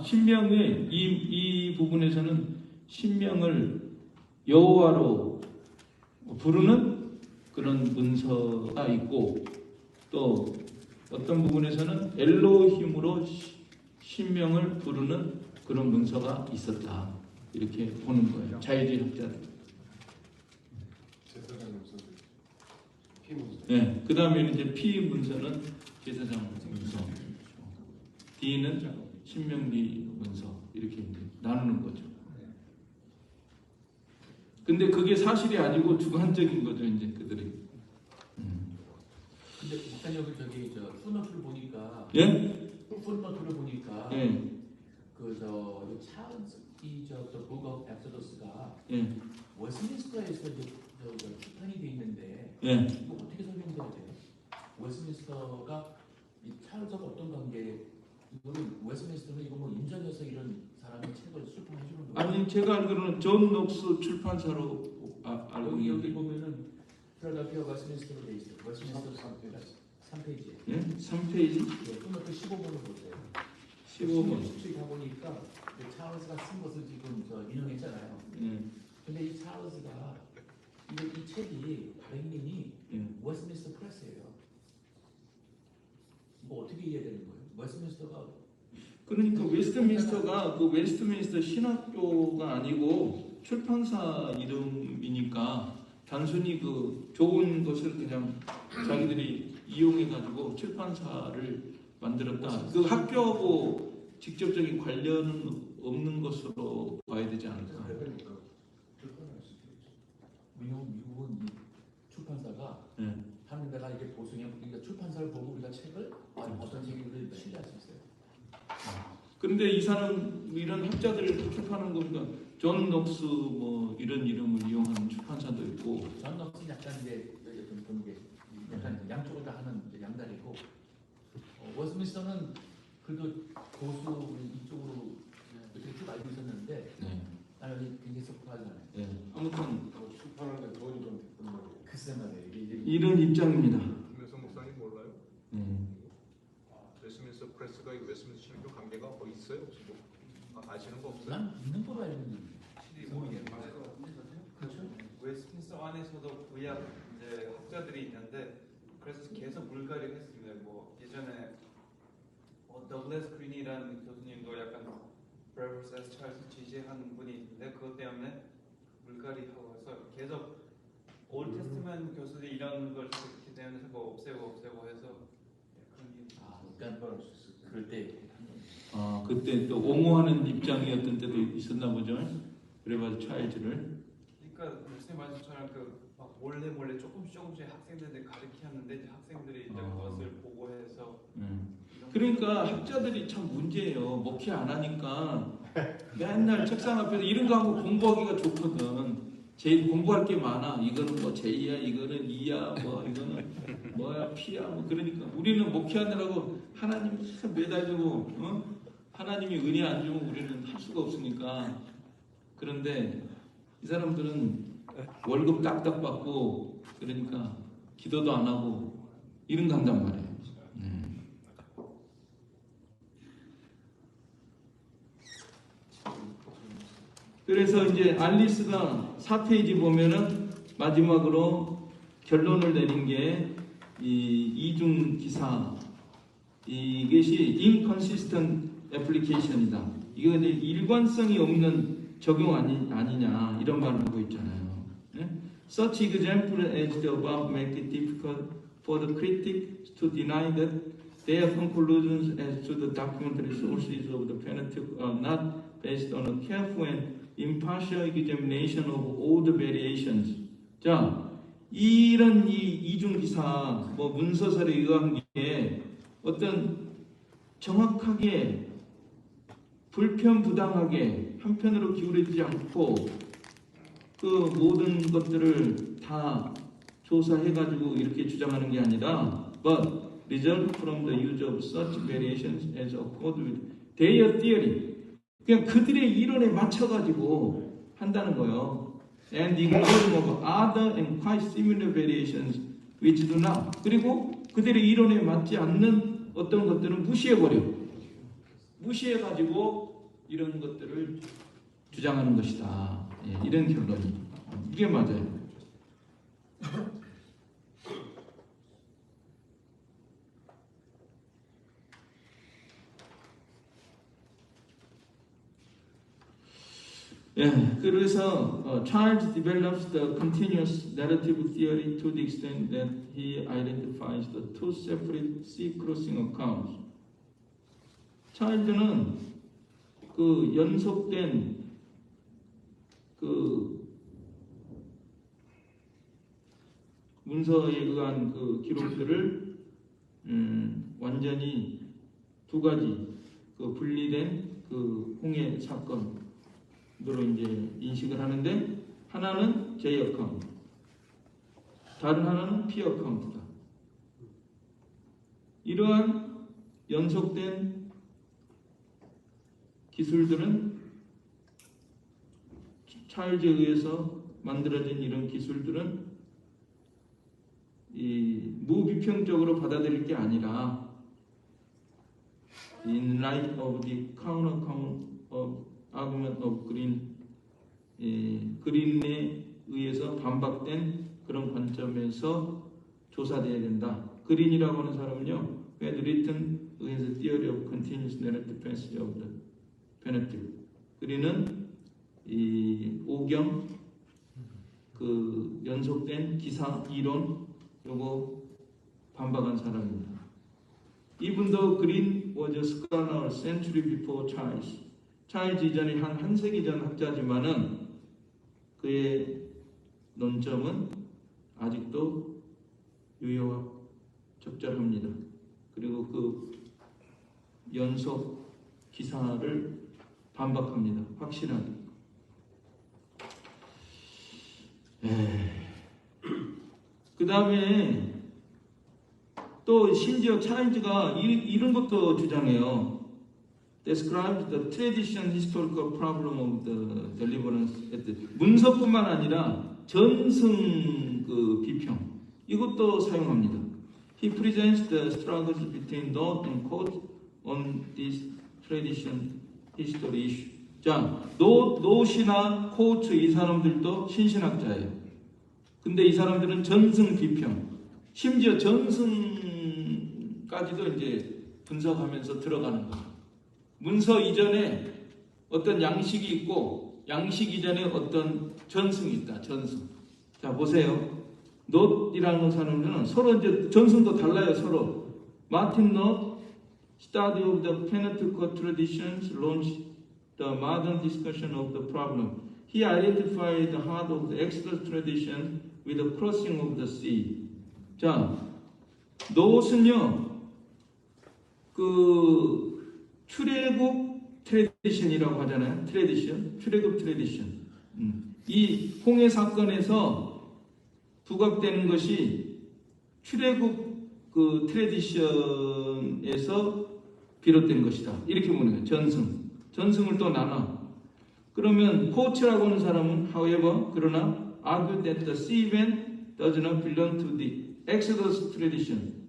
신명의 이 부분에서는 신명을 여호와로 부르는 그런 문서가 있고 또 어떤 부분에서는 엘로힘으로 신명을 부르는 그런 문서가 있었다. 이렇게 보는 거예요. 자유주의 학자들. 네, 그 다음에 이제 P 문서는 제사장 문서, D는 신명기 문서 이렇게 이제 나누는 거죠. 근데 그게 사실이 아니고 주관적인 거죠, 이제 그들이. 근데 목사님 저기 저 풋노트를 보니까 예? 풋노트를 보니까 예. 그저 찰스 이저 Book of Exodus가 예. 웨스민스터에서 이제 저 출판이 돼 있는데 예. 이거 어떻게 설명돼야 돼요? 웨스민스터가 이 찰스가 어떤 관계? 이거는 웨스민스터는 이거 뭐 인정해서 이런 사람의 책을 출판해 주는 거예요? 아니 제가 알기로는 존 녹스 출판사로 알고 여기 있는데. 보면은 필라델피아 웨스민스터로 돼 있어요. 웨스민스터 3페이지. 예? 3페이지? 예, 풋노트 15번을 보세요. 15번. 수익 가보니까 찰스가 쓴 것을 지금 저 인용했잖아요. 근데 이 찰스가 이 책이 발행인이 웨스민스터 프레스예요. 이거 어떻게 이해되는 거예요? 웨스민스터가 그러니까 웨스트민스터가 그 웨스트민스터 신학교가 아니고 출판사 이름이니까 단순히 그 좋은 것을 그냥 자기들이 이용해 가지고 출판사를 만들었다. 그 학교하고 직접적인 관련은 없는 것으로 봐야 되지 않을까. 미국은 이 출판사가 하는 데가 이게 보수냐, 그러니까 출판사를 보고 우리가 책을 어떤 책인지 신뢰할 수 있어요. 그런데 이 사람 이런 학자들 출판한 거니까 존 녹스 뭐 이런 이름을 이용하는 출판사도 있고. 존 녹스는 약간 이제 그런 게 약간 양쪽을 다 하는 이제 양다리고 웨스민스터는 그래도 보수 이쪽으로 이렇게 쭉 알고 있었는데 나는 굉장히 속하잖아요. 아무튼 출판하는데 돈이 좀 드는 거예요. 글쎄 말이에요. 이게 이런 입장입니다. 김효성 목사님 몰라요? 웨스민스터 프레스가 이 웨스민스터 신학교 관계가 뭐 있어요? 혹시 뭐 아시는 거 없어요? 난 있는 거로 알고 있는데. 그렇죠? 웨스트민스터 안에서도 구약 이제 학자들이 있는데 그래서 계속 물갈이를 했습니다. 뭐 예전에 더글래스 그린이라는 교수님도 약간 브레버스 에스 찰스 지지하는 분이 있는데 그것 때문에 물갈이하고 해서 계속 올드 테스트먼트 교수들이 이런 걸 그렇게 되면서 뭐 없애고 해서 그런 일이 그러니까 그럴 때 그때 또 옹호하는 입장이었던 때도 있었나 보죠. 그래가지고 차일즈를. 그러니까 교수님 말씀처럼 그막 몰래 조금씩 학생들한테 가르치는데 이제 학생들이 이제 그것을 보고해서 이런 그러니까 학자들이 참 문제예요. 목회 안 하니까 맨날 책상 앞에서 이런 거 하고 공부하기가 좋거든. 제일 공부할 게 많아. 이거는 뭐 J야, 이거는 E야, 뭐 이거는 뭐야, P야, 뭐 그러니까 우리는 목회하느라고 하나님 매달리고, 하나님이 은혜 안 주면 우리는 할 수가 없으니까. 그런데 이 사람들은 월급 딱딱 받고 그러니까 기도도 안 하고 이런 거 한단 말이에요. 그래서 이제 알리스가 4페이지 보면은 마지막으로 결론을 내린 게 이 이중 기사, 이것이 inconsistent application이다. 이거 이제 일관성이 없는 적용 아니냐 이런 말을 하고 있잖아요. 네? Such example as the above make it difficult for the critics to deny that their conclusions as to the documentary sources of the Pentateuch are not based on a careful and impartial examination of all the variations. 자, 이런 이중 기사, 뭐 문서설에 의한 게 어떤 정확하게 불편부당하게 한편으로 기울이지 않고 그 모든 것들을 다 조사해가지고 이렇게 주장하는 게 아니라 but result from the use of such variations as accord with their theory. 그냥 그들의 이론에 맞춰가지고 한다는 거예요. And ignoring of other and quite similar variations which do not. 그리고 그들의 이론에 맞지 않는 어떤 것들은 무시해버려. 무시해가지고 이런 것들을 주장하는 것이다. 예, 이런 결론이. 이게 맞아요. 예, 그래서 Charles develops the continuous narrative theory to the extent that he identifies the two separate sea-crossing accounts. 찰즈는 그 연속된 그 문서에 의한 그 기록들을 완전히 두 가지 그 분리된 그 홍해 사건 으로 이제 인식을 하는데 하나는 J 어카운트, 다른 하나는 P 어카운트다. 이러한 연속된 기술들은 찰즈에 의해서 만들어진 이런 기술들은 이 무비평적으로 받아들일 게 아니라 in light of the counter account of argument of Green, 그린에 의해서 반박된 그런 관점에서 조사돼야 된다. 그린이라고 하는 사람은요, who had written against the theory of continuous narrative passage of the Pentateuch. 그린은 이 오경 그 연속된 기사 이론 요거 반박한 사람입니다. Even though Green was a scholar a century before Charles. 찰즈 이전에 한 세기 전 학자지만은 그의 논점은 아직도 유효하고 적절합니다. 그리고 그 연속 기사를 반박합니다. 확실하게. 그 다음에 또 심지어 찰즈가 이런 것도 주장해요. Describes the traditional historical problem of the deliverance. 문서뿐만 아니라 전승 그 비평 이것도 사용합니다. He presents the struggles between North and Court on this tradition history issue. 자, 노시나 코우츠 이 사람들도 신신학자예요. 근데 이 사람들은 전승 비평, 심지어 전승까지도 이제 분석하면서 들어가는 거예요. 문서 이전에 어떤 양식이 있고 양식 이전에 어떤 전승이 있다. 전승. 자 보세요. 놋이라는 사람들은 서로 이제 전승도 달라요. 서로. 마틴 놋, Study of the Pentateuch Traditions, launched the modern discussion of the problem. He identified the heart of the Exodus tradition with the crossing of the sea. 자, 놋은요. 그 출애굽 트래디션이라고 하잖아요. 트래디션, 출애굽 트래디션. 이 홍해 사건에서 부각되는 것이 출애굽 그 트래디션에서 비롯된 것이다. 이렇게 보는 거예요. 전승을 또 나눠. 그러면 코치라고 하는 사람은 however 그러나 argue that the sea event does not belong to the Exodus tradition.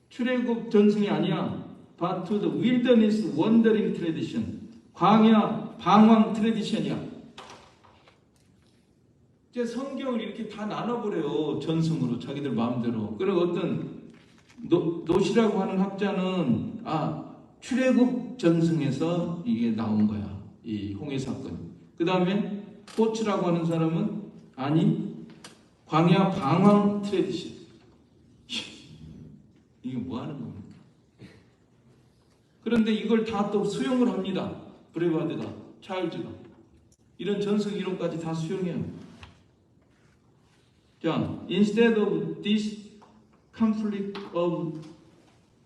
출애굽 전승이 아니야. but to the wilderness wandering tradition. 광야 방황 트래디션이야. 이제 성경을 이렇게 다 나눠버려요. 전승으로 자기들 마음대로. 그리고 어떤 노시라고 하는 학자는 출애굽 전승에서 이게 나온 거야. 이 홍해 사건. 그 다음에 포츠라고 하는 사람은 아니 광야 방황 트래디션. 이게 뭐 하는 겁니까? 그런데 이걸 다 또 수용을 합니다. 브레바드가, 찰즈가. 이런 전승 이론까지 다 수용해요. 자, instead of this conflict of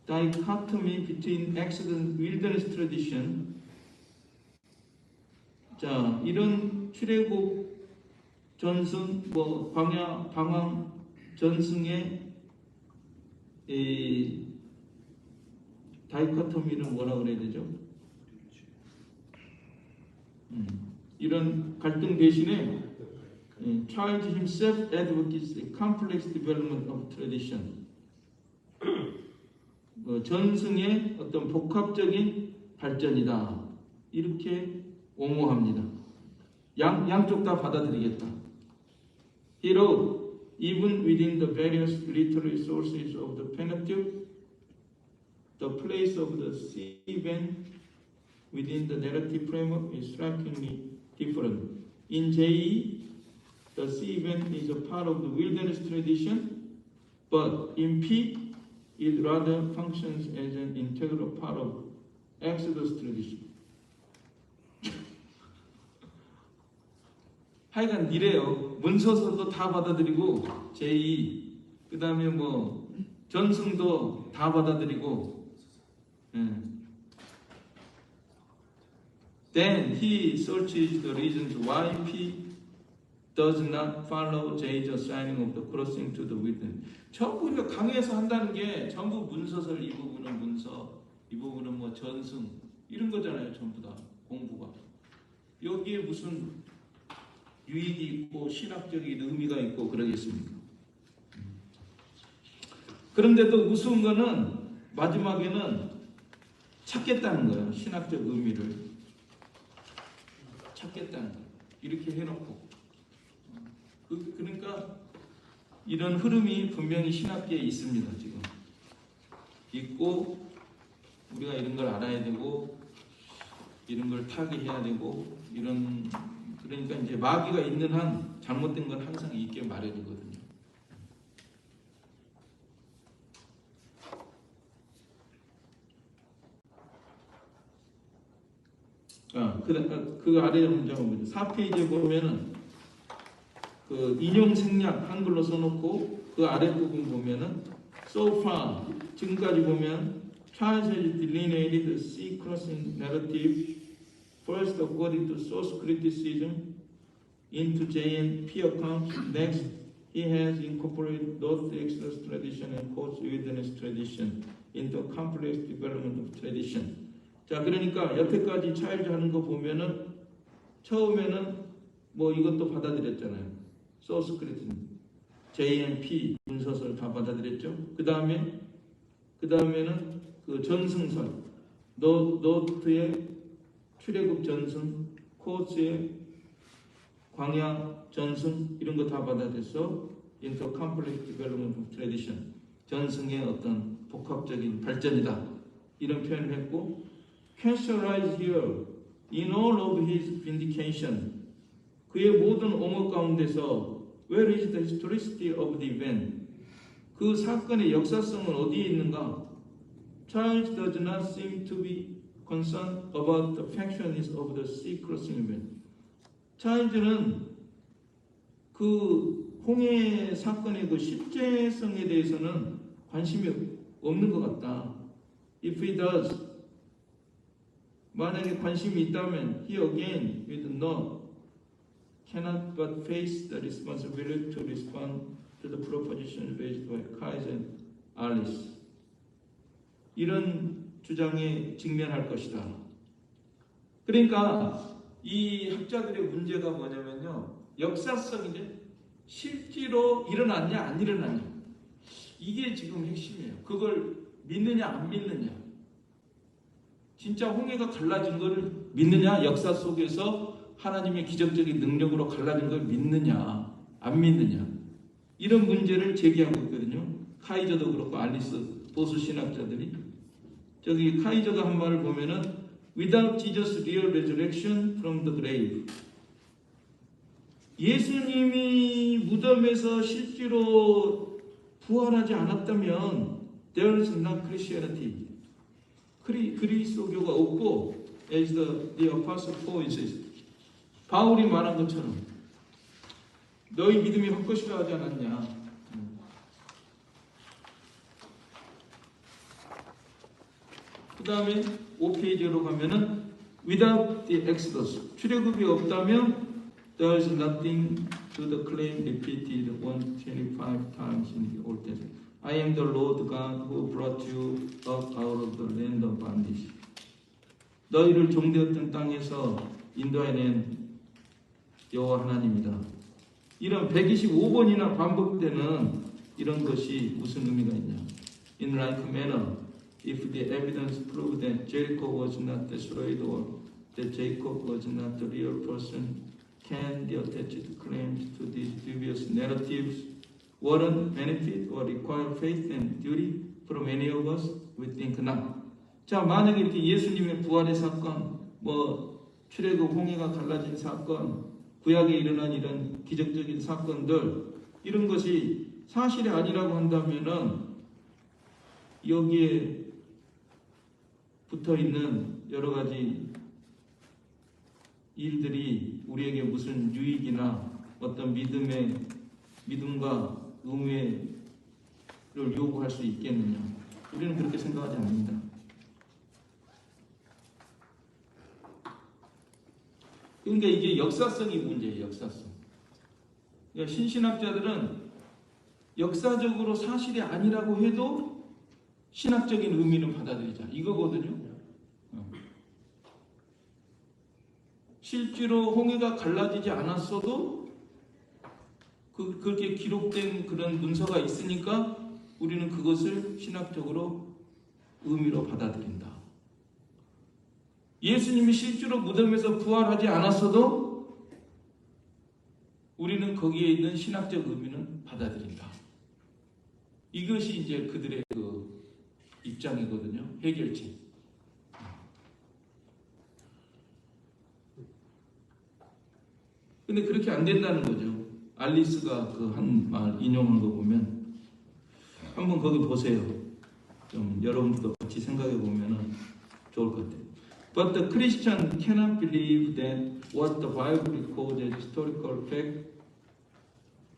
dichotomy between Exodus and wilderness tradition, 자, 이런 출애굽 전승, 광야 방황 전승의 이 다이코토미는 뭐라 그래야 되죠? 이런 갈등 대신에 Charles himself advocates the complex development of tradition. 전승의 어떤 복합적인 발전이다. 이렇게 옹호합니다. 양쪽 다 받아들이겠다. He wrote, even within the various literary sources of the Pentateuch, the place of the sea event within the narrative framework is strikingly different. In J.E., the sea event is a part of the wilderness tradition, but in P, it rather functions as an integral part of Exodus tradition. 하여간 이래요. 문서서도 다 받아들이고 제2, 그 다음에 전승도 다 받아들이고. Then he searches the reasons why P does not follow J's assigning of the crossing to the wilderness. 전부 우리가 강의에서 한다는 게 전부 문서설, 이 부분은 문서, 이 부분은 전승 이런 거잖아요. 전부 다 공부가. 여기에 무슨 유익이 있고 신학적인 의미가 있고 그러겠습니까? 그런데도 우스운 거는 마지막에는 찾겠다는 거예요. 신학적 의미를 찾겠다는 거예요. 이렇게 해놓고 그러니까 이런 흐름이 분명히 신학계에 있습니다. 지금 있고 우리가 이런 걸 알아야 되고 이런 걸 타개해야 되고 이런 그러니까 이제 마귀가 있는 한 잘못된 건 항상 있게 마련이거든요. 그 아래 문장을 보죠. 4페이지에 보면은 그 인용 생략 한글로 써놓고 그 아래 부분 보면은 so far 지금까지 보면 Charles has delineated the sea crossing narrative first according to source criticism into J and P accounts. Next, he has incorporated both the Exodus tradition and Coast wilderness tradition into a complex development of tradition. 자, 그러니까 여태까지 차일즈 하는 거 보면은 처음에는 이것도 받아들였잖아요. 소스 크리티즘, J&P 문서설 다 받아들였죠. 그 다음에는 그 전승설, 노트의 출애굽 전승, 코스의 광야 전승 이런 거 다 받아들여서 into complex development of tradition, 전승의 어떤 복합적인 발전이다 이런 표현을 했고. Characterized here in all of his vindication, 그의 모든 옹호 가운데서 where is the historicity of the event? 그 사건의 역사성은 어디에 있는가? Charles does not seem to be concerned about the factions of the sea crossing event. 찰즈는 그 홍해 사건의 그 실제성에 대해서는 관심이 없는 것 같다. If he does, 만약에 관심이 있다면 he again with no cannot but face the responsibility to respond to the propositions raised by Kaiser and Alice. 이런 주장에 직면할 것이다. 그러니까 이 학자들의 문제가 뭐냐면요, 역사성인데 실제로 일어났냐 안 일어났냐, 이게 지금 핵심이에요. 그걸 믿느냐 안 믿느냐, 진짜 홍해가 갈라진 걸 믿느냐, 역사 속에서 하나님의 기적적인 능력으로 갈라진 걸 믿느냐 안 믿느냐, 이런 문제를 제기하고 있거든요. 카이저도 그렇고 알리스 보수 신학자들이. 저기 카이저가 한 말을 보면은 Without Jesus' real resurrection from the grave, 예수님이 무덤에서 실제로 부활하지 않았다면 there is not Christianity, 그리스도교가 없고, as the apostle Paul says, 바울이 말한 것처럼 너희 믿음이 헛것이라 하지 않았냐. 그 다음에 5페이지로 가면은 without the exodus, 출애굽이 없다면 there is nothing to the claim repeated 125 times in the Old Testament. I am the Lord God who brought you up out of the land of bondage. 너희를 종되었던 땅에서 인도해낸 여호와 하나님이다. 이런 125번이나 반복되는 이런 것이 무슨 의미가 있냐. In like manner, if the evidence proved that Jericho was not destroyed or that Jacob was not the real person, can the attached claims to these dubious narratives warrant benefit or require faith and duty from any of us? We think not. 자, 만약에 이렇게 예수님의 부활의 사건, 출애굽 홍해가 갈라진 사건, 구약에 일어난 이런 기적적인 사건들, 이런 것이 사실이 아니라고 한다면은 여기에 붙어 있는 여러 가지 일들이 우리에게 무슨 유익이나 어떤 믿음과 의무를 요구할 수 있겠느냐? 우리는 그렇게 생각하지 않습니다. 그러니까 이게 역사성이 문제예요. 역사성. 그러니까 신신학자들은 역사적으로 사실이 아니라고 해도 신학적인 의미는 받아들이자, 이거거든요. 실제로 홍해가 갈라지지 않았어도 그렇게 기록된 그런 문서가 있으니까 우리는 그것을 신학적으로 의미로 받아들인다. 예수님이 실제로 무덤에서 부활하지 않았어도 우리는 거기에 있는 신학적 의미는 받아들인다. 이것이 이제 그들의 그 입장이거든요. 해결책. 근데 그렇게 안 된다는 거죠. 알리스가 그 한 말 인용한 거 보면 한번 거기 보세요. 좀 여러분들도 같이 생각해 보면 좋을 것 같아요. But the Christian cannot believe that what the Bible records as historical fact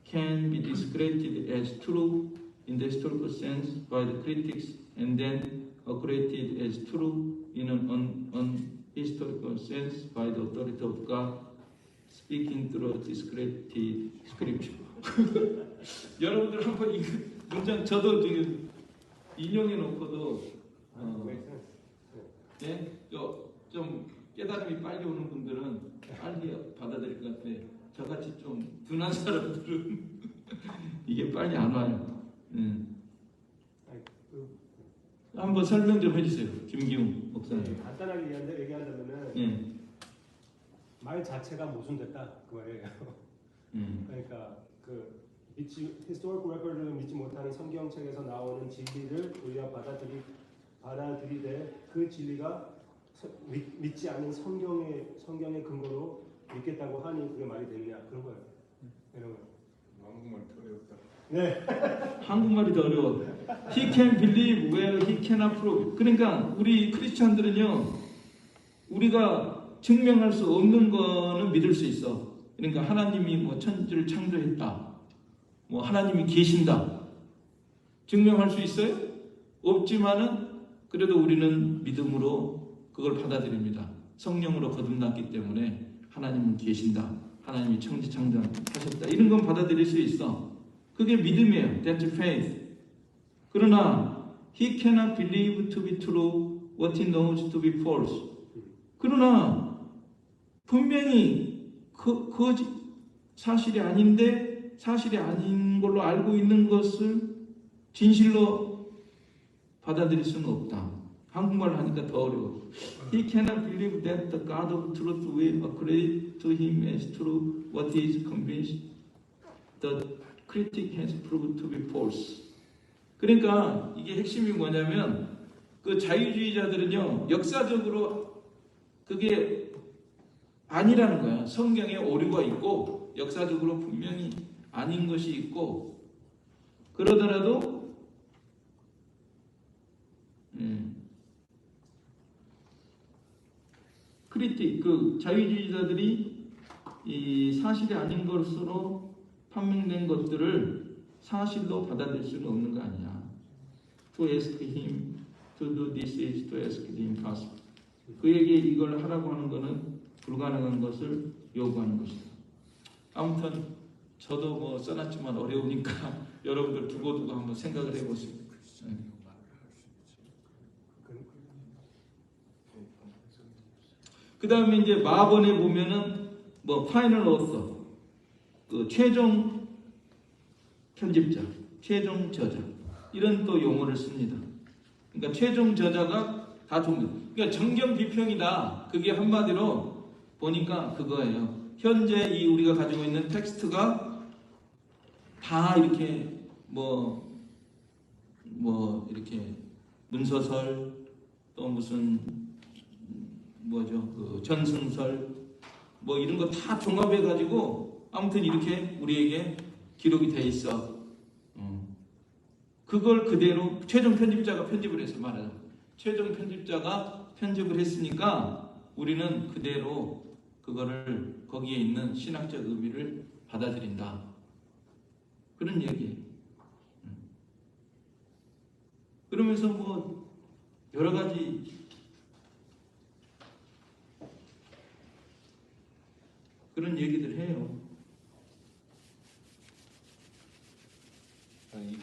can be discredited as true in the historical sense by the critics and then accredited as true in an unhistorical sense by the authority of God speaking through discredited scripture. 여러분들 한번 이 문장 저도 지금 인용해 놓고도 좀 깨달음이 빨리 오는 분들은 빨리 받아들일 것 같아. 저같이 좀 둔한 사람들은 이게 빨리 안 와요. 한번 설명 좀 해주세요, 김기웅 목사님. 간단하게 얘기한다면은 말 자체가 모순됐다 그 말이에요. 그러니까 그 historical record를 믿지 못하는 성경책에서 나오는 진리를 우리가 받아들이되 그 진리가 믿지 않는 성경의 근거로 믿겠다고 하니 그게 말이 되느냐, 그런 거예요. 이런 거. 한국말이 더 어렵다. 네. 한국말이 더 어려워. He can believe where he cannot prove. 그러니까 우리 크리스찬들은요, 우리가 증명할 수 없는 거는 믿을 수 있어. 그러니까 하나님이 천지를 창조했다, 하나님이 계신다, 증명할 수 있어요? 없지만은 그래도 우리는 믿음으로 그걸 받아들입니다. 성령으로 거듭났기 때문에 하나님은 계신다. 하나님이 천지창조하셨다. 이런 건 받아들일 수 있어. 그게 믿음이에요. That's faith. 그러나 he cannot believe to be true what he knows to be false. 그러나 분명히 그 사실이 아닌데 사실이 아닌 걸로 알고 있는 것을 진실로 받아들일 수는 없다. 한국말 하니까 더 어려워. He cannot believe that the God of truth will accredit to him as true what he is convinced the critic has proved to be false. 그러니까 이게 핵심이 뭐냐면 그 자유주의자들은요 역사적으로 그게 아니라는 거야. 성경에 오류가 있고 역사적으로 분명히 아닌 것이 있고 그러더라도 크리틱 그 자유주의자들이 이 사실이 아닌 것으로 판명된 것들을 사실로 받아들일 수는 없는 거 아니야. To ask him to do this is to ask the impossible. 그에게 이걸 하라고 하는 것은 불가능한 것을 요구하는 것이다. 아무튼 저도 뭐 써놨지만 어려우니까 여러분들 두고두고 한번 생각을 해보세요. 그 다음에 이제 마번에 보면은 뭐 파이널 오서 그 최종 편집자, 최종 저자 이런 또 용어를 씁니다. 그러니까 최종 저자가 다 좋은 그러니까 정경 비평이다. 그게 한마디로 보니까 그거예요. 현재 이 우리가 가지고 있는 텍스트가 다 이렇게 뭐 이렇게 문서설 또 무슨 뭐죠 그 전승설 뭐 이런 거 다 종합해 가지고 아무튼 이렇게 우리에게 기록이 돼 있어. 그걸 그대로 최종 편집자가 편집을 해서 말하자. 최종 편집자가 편집을 했으니까 우리는 그대로 그거를 거기에 있는 신학적 의미를 받아들인다. 그런 얘기예요. 그러면서 뭐 여러 가지 그런 얘기들 해요. 아니,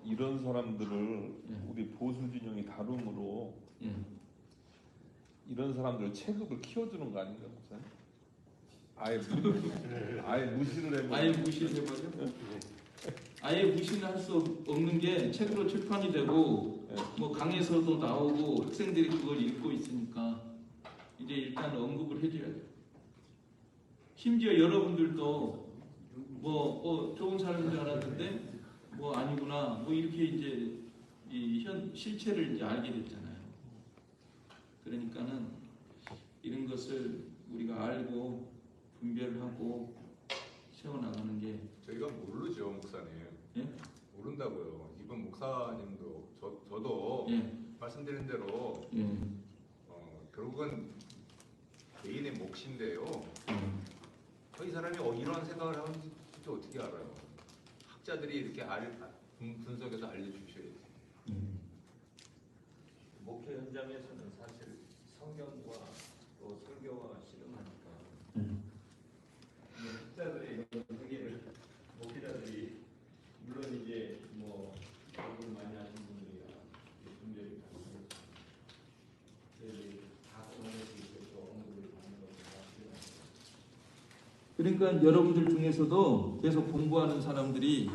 이런 사람들을 우리 보수 진영이 다룸으로 이런 사람들 체급을 키워주는 거 아닌가 목사님? 아예 무시를 해버려. 아예 무시를 해버려. 아예 무시를 할 수 없는 게 책으로 출판이 되고 뭐 강에서도 나오고 학생들이 그걸 읽고 있으니까 이제 일단 언급을 해줘야 돼. 심지어 여러분들도 뭐 좋은 사람인 줄 알았는데 뭐 아니구나 뭐 이렇게 이제 이 실체를 이제 알게 됐잖아요. 그러니까는 이런 것을 우리가 알고 분별하고 세워나가는 게 저희가 모르죠, 목사님. 예? 모른다고요. 이번 목사님도 저도 예. 말씀드린 대로 예. 결국은 개인의 몫인데요. 이 사람이 이런 생각을 하는지 진짜 어떻게 알아요? 학자들이 이렇게 분석해서 알려주셔야지. 목회 현장에서는 사실 성경과 또 설교가 씨름하니까 학자들의 이런 세계를 목회자들이 물론 이제 뭐 공부를 많이 하신 분들이야 분별이 가능해서 다 공부할 수 있고 언급을 하는 것보다 그러니까 여러분들 중에서도 계속 공부하는 사람들이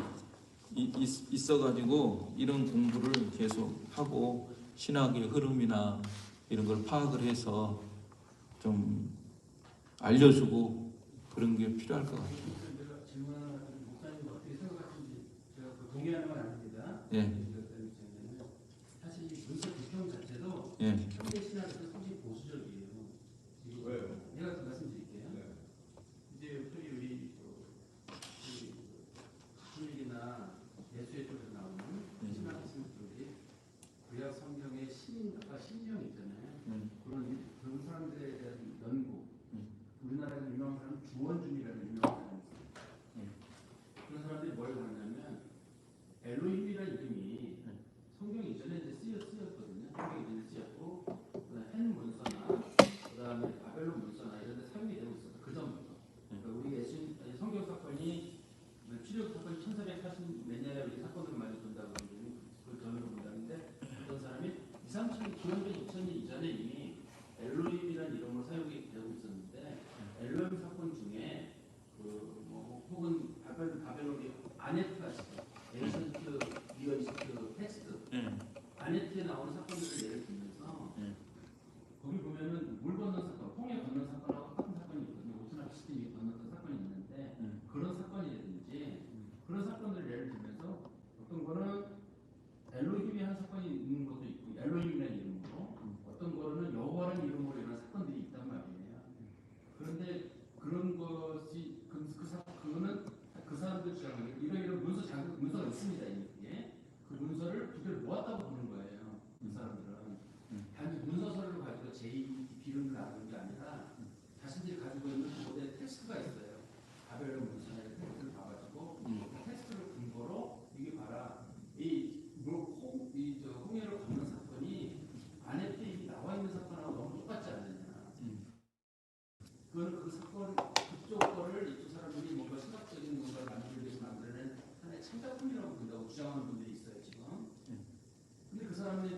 있어가지고 이런 공부를 계속 하고 신학의 흐름이나 이런 걸 파악을 해서 좀 알려주고 그런 게 필요할 것 같아요. 제가 질문하는 목사님 어떻게 생각하시는지 제가 동의하는 건 아닙니다. 예. 사실 이 문서 비평 자체도 예. 현대 신학에서 굉장히 보수적이에요. 왜요? 제가 말씀드릴게요. 네. 이제 소위 우리 가톨릭이나 예수의 쪽에서 나오는 신학 학생들이 구약 성경의 신학과 신령 있잖아요. 그런 사람들에 대한 연구. 우리나라에서 유명한 사람은 주원준이라는 유명한 사람이 있어요. 그런 사람들이 뭘 하냐면 엘로힘이라는 이름이 기상청 기원전 2000년 이전에 이미 엘로임이라는 이름으로 사용이 되고 있었는데 엘로임 사건 중에 그뭐 혹은 바벨론의 아네트가 있어요. 에이전트 리얼리스트 텍스트 아네트에 나오는 사건들을 예를 들면서 거기 보면은 물 건넌 사건, 홍해 건넌 사건하고 똑같은 사건이 있거든요. 오스나 시스템이 건넜던 사건이 있는데 그런 사건이라든지 그런 사건들을 예를 들면서 어떤 거는 엘로힘이 한 사건이 있는 것도 있고 엘로힘이라는 이름으로 어떤 거는 여호와라는 이름으로 이런 사건들이 있단 말이에요. 그런데 그런 것이 그거는 그 사람들 주장하는 이런 문서가 있습니다. 이게 그 문서를 두 개를 모았다고 보는 거예요. 그 사람들은 단지 문서서를 가지고 비름을 나누는 게 아니라 자신들이 가지고 있는 고대 텍스트가 있어요. 바벨론 문서의 텍스트를 봐가지고 그 텍스트를 근거로 이게 봐라 홍해를 건넌 사건이 아네트에 나와 있는 사건하고 너무 똑같지 않느냐. 그건 그 사건 그쪽 거를 이 두 사람들이 뭔가 시각적인 뭔가를 만들기 위해서 만들어낸 하나의 창작품이라고 본다고 주장하는 분들이 있어요 지금. 근데 그 사람들이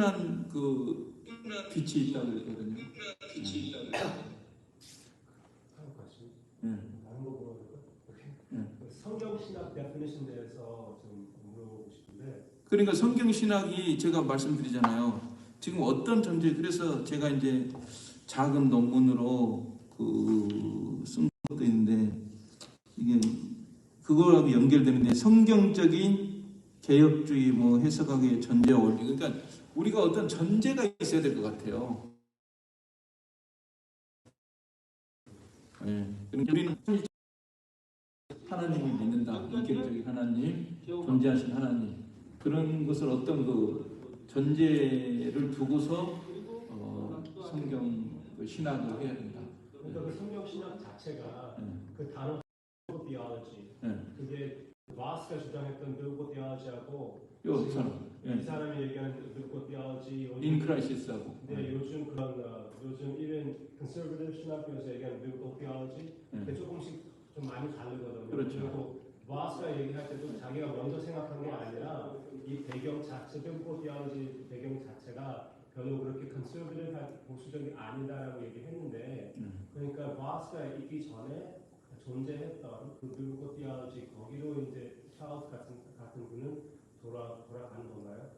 한 그 빛이 있다고 그러거든요. 다른 거 보니까 성경 신학 데피니션 대해서 좀 물어보고 싶은데. 그러니까 성경 신학이 제가 말씀드리잖아요. 지금 어떤 전제, 그래서 제가 이제 작은 논문으로 쓴 것도 있는데 이게 그거하고 연결되는데 성경적인 개혁주의 뭐 해석학의 전제와 원리. 그러니까 우리가 어떤 전제가 있어야 될 것 같아요. 네. 그러니까 우리는 하나님을 믿는다. 인격적인 하나님, 존재하신 하나님. 그런 것을 어떤 그 전제를 두고서 성경 신학을 해야 된다. 그러니까 그 성경 신학 자체가 그 단어 theology 그게 와스가 주장했던 biblical theology하고 이 사람이 얘기하는 biblical theology in Christ하고 근데 요즘 그런 요즘 이런 conservative 신학교에서 얘기하는 biblical theology 그게 조금씩 좀 많이 다르거든요. 그렇죠. 그리고 와스가 얘기할 때도 자기가 먼저 생각한 게 아니라 이 배경 자체 biblical theology 배경 자체가 별로 그렇게 컨servative 보수적이 아니다라고 얘기했는데 그러니까 와스가 있기 전에 존재했던 그 biblical theology 거기로 이제 찰스 같은 분은 돌아가는 건가요?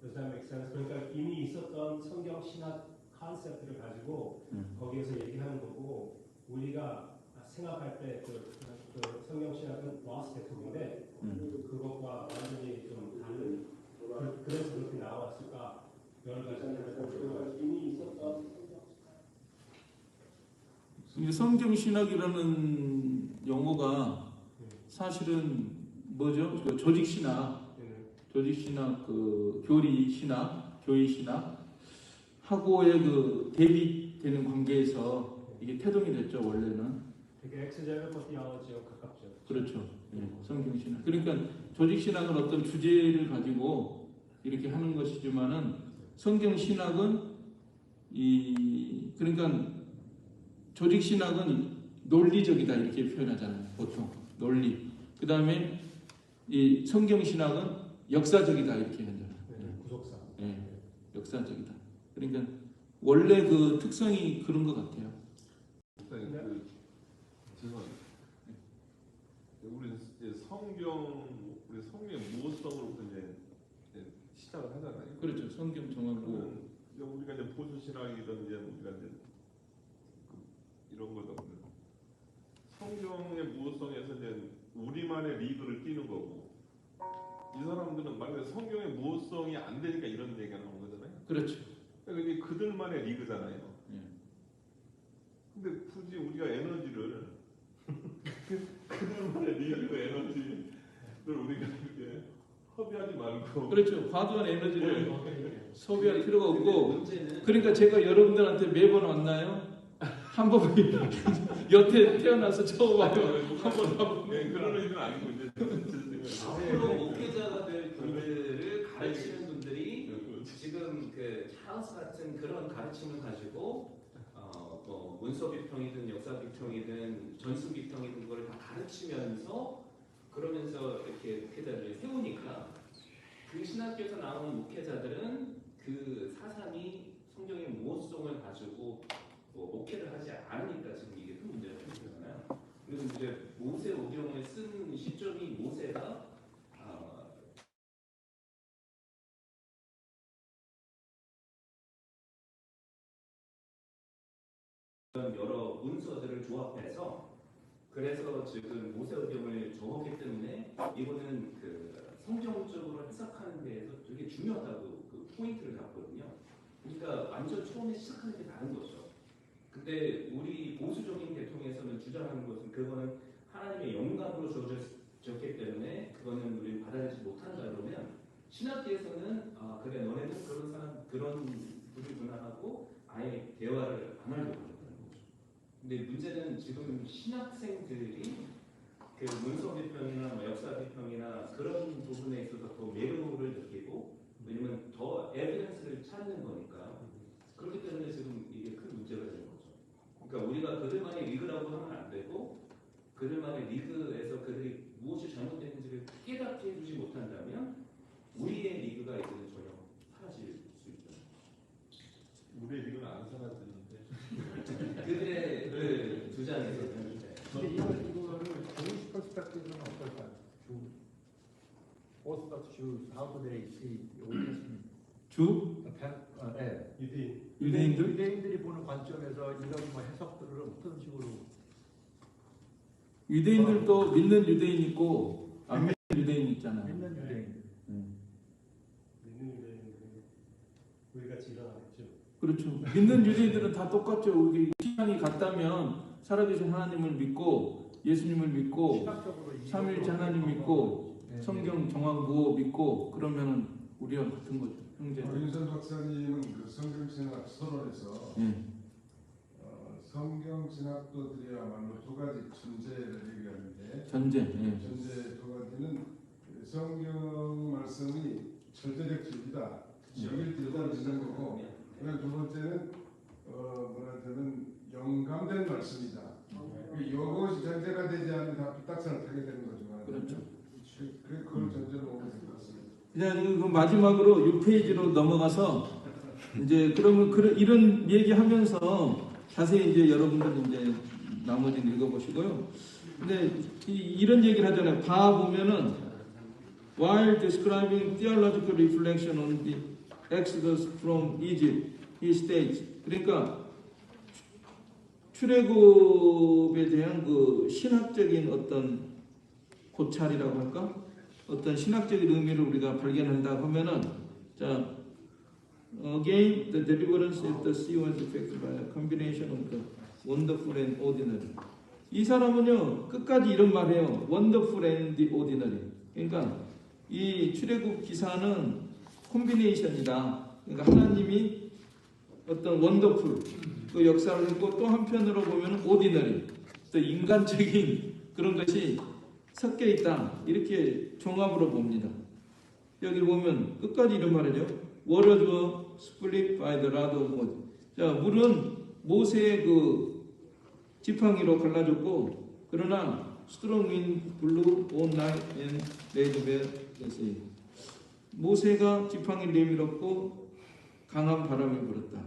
Does that make sense? 그러니까 이미 있었던 성경 신학 컨셉들을 가지고 거기에서 얘기하는 거고 우리가 생각할 때 그 성경 신학은 와스 대통인데 그것과 완전히 좀 다른 그래서 그렇게 나왔을까 여러 가지 이미 있었던 성경 신학이라는 용어가 사실은 뭐죠? 그 조직 신학, 그 교리 신학, 교회 신학 하고의 그 대비되는 관계에서 이게 태동이 됐죠 원래는. 되게 엑스제리컬 티올로지와 가깝죠. 그렇죠. 성경 신학. 그러니까 조직 신학은 어떤 주제를 가지고 이렇게 하는 것이지만은 성경 신학은 그러니까 조직 신학은 논리적이다 이렇게 표현하잖아요. 보통 논리. 그 다음에 이 성경 신학은 역사적이다 이렇게 하잖아요. 구속사. 역사적이다. 그러니까 원래 그 특성이 그런 것 같아요. 죄송합니다. 우리 이제 성경의 모성으로부터 이제 시작을 하잖아요. 그렇죠. 성경 정하고 우리가 이제 보수 신학이든 이제 우리가 이제 이런 거다 보면 성경의 무호성에서 이제 우리만의 리그를 띄는 거고 이 사람들은 말 그대로 성경의 무호성이 안 되니까 이런 얘기가 나오는 거잖아요. 그렇죠. 그러니까 이게 그들만의 리그잖아요. 근데 굳이 우리가 에너지를 그들만의 리그 에너지를 우리가 이렇게 허비하지 말고 그렇죠. 과도한 에너지를 소비할 필요가 없고 그러니까 제가 여러분들한테 매번 왔나요? 한번 여태 태어나서 처음 와요. 한번 하고. 그런 의미는 아니고 이제 앞으로 목회자가 될 분들을 가르치는 분들이 지금 그 찰스 같은 그런 가르침을 가지고 뭐 문서 비평이든 역사 비평이든 전승 비평이든 그걸 다 가르치면서 그러면서 이렇게 목회자를 세우니까 그 신학교에서 나오는 목회자들은 그 사상이 성경의 모성을 가지고 목회를 하지 않으니까 지금 이게 큰 문제가 생기잖아요. 그래서 이제 모세 오경을 쓴 시점이 모세가 여러 문서들을 조합해서 그래서 지금 모세 오경을 적었기 때문에 이거는 그 성경적으로 해석하는 데에서 되게 중요하다고 그 포인트를 잡거든요. 그러니까 완전 처음에 시작하는 게 다른 거죠. 근데 우리 보수적인 계통에서는 주장하는 것은 그거는 하나님의 영감으로 주어졌기 때문에 그거는 우리는 받아들이지 못한다 그러면 신학계에서는 그래 너네는 그런 사람 그런 분이구나 하고 아예 대화를 안 하려고 한다는 거죠. 근데 문제는 지금 신학생들이 그 문서 비평이나 뭐 역사 비평이나 그런 부분에 있어서 더 매력을 느끼고 왜냐면 더 에비던스를 찾는 거니까 그렇기 때문에 지금 이게 큰 문제가 되는 거죠. 그러니까 우리가 그들만의 리그라고 하면 안 되고 그들만의 리그에서 그들이 무엇이 잘못됐는지를 깨닫게 해주지 못한다면 우리의 리그가 이제는 전혀 사라질 how do they see Old Testament? 주 예. 유대인들 유대인들이 보는 관점에서 이런 뭐 해석들을 어떤 식으로 유대인들도 믿는 유대인 있고 안 믿는 유대인 있잖아요. 믿는 유대인들. 믿는 유대인들은 우리 같이 일어나겠죠. 그렇죠. 믿는 유대인들은 다 똑같죠. 우리 시간이 같다면 살아계신 하나님을 믿고 예수님을 믿고 신학적으로 삼위일체 하나님 믿고 네. 성경 정황부호 믿고 그러면은 우리와 같은 거죠. 형제. 윤선 박사님은 그 성경신학 선언에서 성경신학도들이야말로 두 가지 전제를 얘기하는데 전제. 전제 두 가지는 성경 말씀이 절대적 진리다. 여길 들다 믿는 거고 그다음 두 번째는 뭐라하면 영감된 말씀이다. 이것이 전제가 되지 않으면 다 삐딱선을 타게 되는 거죠. 그렇죠. 그걸 전제로 보면 될 것 같습니다. 그냥 그 마지막으로 6페이지로 넘어가서 이제 그러면 이런 얘기하면서 자세히 이제 여러분들 이제 나머지는 읽어보시고요. 근데 이런 얘기를 하잖아요. 봐 보면은 while describing theological reflection on the Exodus from Egypt, he states. 그러니까 출애굽에 대한 그 신학적인 어떤 고찰이라고 할까? 어떤 신학적인 의미를 우리가 발견한다 하면은 자 again the deliverance of the sea was effected by a combination of the wonderful and ordinary. 이 사람은요 끝까지 이런 말해요. wonderful and the ordinary. 그러니까 이 출애굽 기사는 콤비네이션이다. 그러니까 하나님이 어떤 원더풀 그 역사를 했고 또 한편으로 보면 ordinary 또 인간적인 그런 것이 섞여 있다. 이렇게 종합으로 봅니다. 여기 보면 끝까지 이런 말이죠. Waters were split by the rod of Moses. 자, 물은 모세의 그 지팡이로 갈라졌고, 그러나 strong wind blew all night and laid bare the sea. 모세가 지팡이를 내밀었고 강한 바람이 불었다.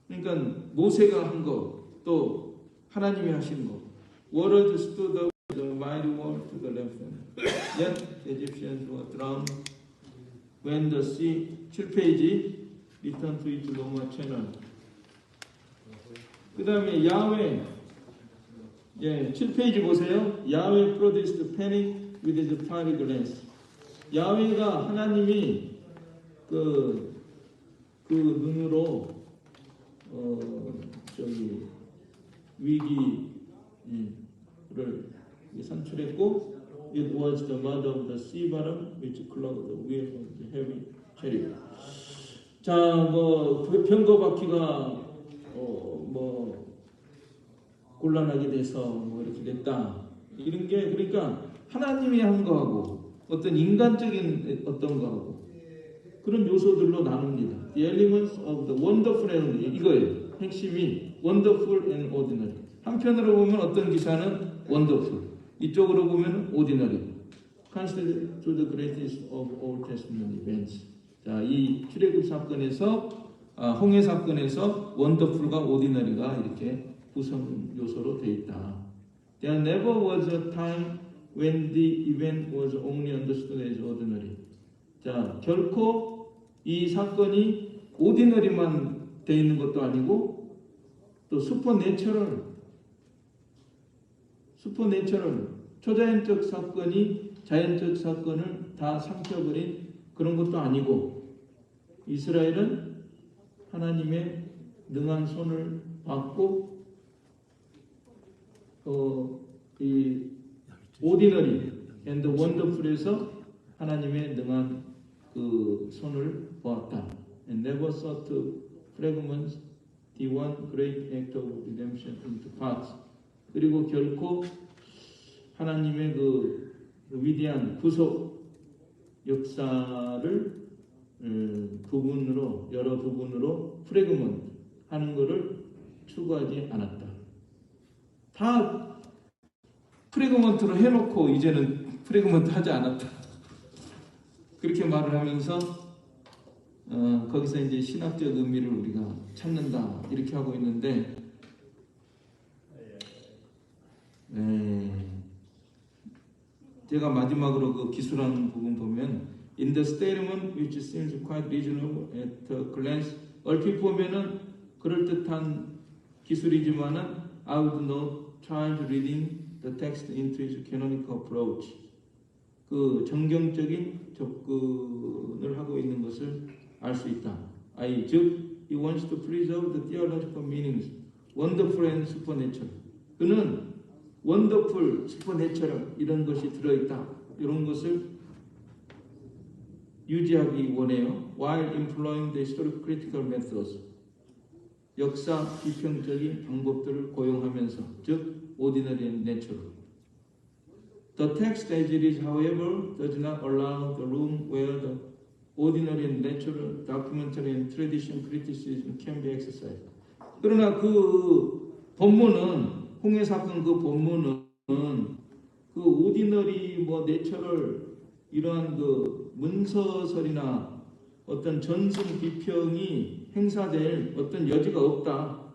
그러니까 모세가 한 거, 또 하나님이 하신 거. Waters stood up the mighty wall to the left hand. Yet the Egyptians were drowned when the sea 7페이지 return to its normal channel. 그 다음에 야훼 7페이지 보세요. 야훼 produced panic with his fiery glance. 야훼가 하나님이 그 눈으로 위기를 산출했고, it was the mother of the sea bottom which clogged the wheel of the heavy chariot. 자, 병거 바퀴가 곤란하게 돼서 이렇게 됐다. 이런 게 그러니까 하나님이 한 거하고 어떤 인간적인 어떤 거하고 그런 요소들로 나눕니다. The elements of the wonderful and ordinary. 이거예요. 핵심이 wonderful and ordinary. 한편으로 보면 어떤 기사는 wonderful, 이쪽으로 보면 ordinary. Consider to the greatest of Old Testament events. 자, 이 출애굽 사건에서 홍해 사건에서 wonderful과 ordinary가 이렇게 구성 요소로 되어 있다. There never was a time when the event was only understood as ordinary. 자, 결코 이 사건이 ordinary만 되어 있는 것도 아니고 또 슈퍼내처럴 초자연적 사건이 자연적 사건을 다 삼켜버린 그런 것도 아니고 이스라엘은 하나님의 능한 손을 받고 이 ordinary and wonderful에서 하나님의 능한 그 손을 보았다. And never sought to fragment the one great act of redemption into parts. 그리고 결코 하나님의 그 위대한 구속 역사를 여러 부분으로 프래그먼트 하는 것을 추구하지 않았다. 다 프래그먼트로 해놓고 이제는 프래그먼트 하지 않았다. 그렇게 말을 하면서 거기서 이제 신학적 의미를 우리가 찾는다 이렇게 하고 있는데 제가 마지막으로 그 기술하는 부분 보면 In the statement, which seems quite reasonable at a glance, 얼핏 보면은 그럴듯한 기술이지만은 I would note child reading the text into its canonical approach. 그 정경적인 접근을 하고 있는 것을 알 수 있다. 즉, he wants to preserve the theological meanings, wonderful and supernatural. 그는 wonderful, supernatural 이런 것이 들어있다. 이런 것을 유지하기 원해요. While employing the historical critical methods. 역사 비평적인 방법들을 고용하면서, 즉 ordinary and natural. The text as it is, however, does not allow the room where the ordinary and natural, documentary and tradition criticism can be exercised. 그러나 그 본문은, 홍해 사건 그 본문은 그 ordinary 뭐 내처럴 이러한 그 문서설이나 어떤 전승 비평이 행사될 어떤 여지가 없다.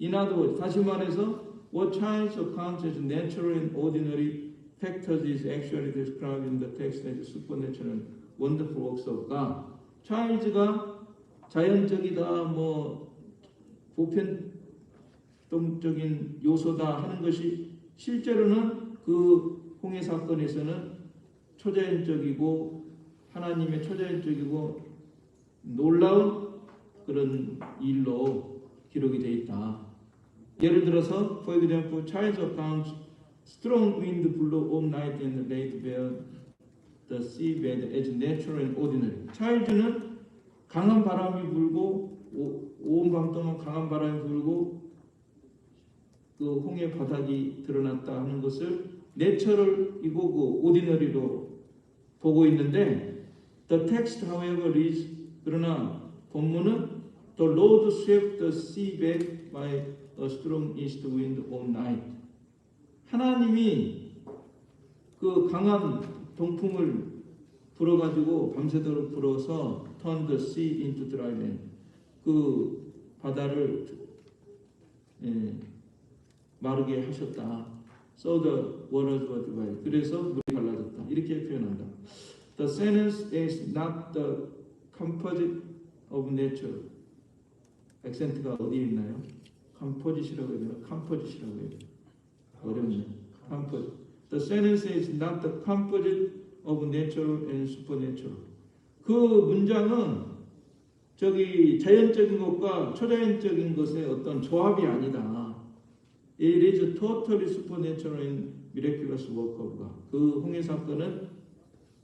In other words, 다시 말해서 what Child's account as natural and ordinary factors is actually described in the text as supernatural and wonderful works of God. Child's가 자연적이다, 뭐 보편적인 요소다 하는 것이 실제로는 그 홍해 사건에서는 초자연적이고 하나님의 초자연적이고 놀라운 그런 일로 기록이 되어 있다. 예를 들어서, for example, Child's account, strong wind blew all night and laid bare the seabed as natural and ordinary. Child's는 강한 바람이 불고 온 밤 동안 강한 바람이 불고 그 홍해 바닥이 드러났다 하는 것을 내처럴이고 그 오디너리로 보고 있는데, the text, however, is, 그러나 본문은 the Lord swept the sea back by a strong east wind all night. 하나님이 그 강한 동풍을 불어가지고 밤새도록 불어서 turn the sea into dry land. 그 바다를 마르게 하셨다. So the waters were divided. 그래서 물이 갈라졌다. 이렇게 표현한다. The sentence is not the composite of nature. 액센트가 어디에 있나요? composite이라고 해야 되나? composite이라고 해야 되나? 어렵네. composite. The sentence is not the composite of natural and supernatural. 그 문장은 저기 자연적인 것과 초자연적인 것의 어떤 조합이 아니다. It is totally supernatural and miraculous work of God. 그 홍해 사건은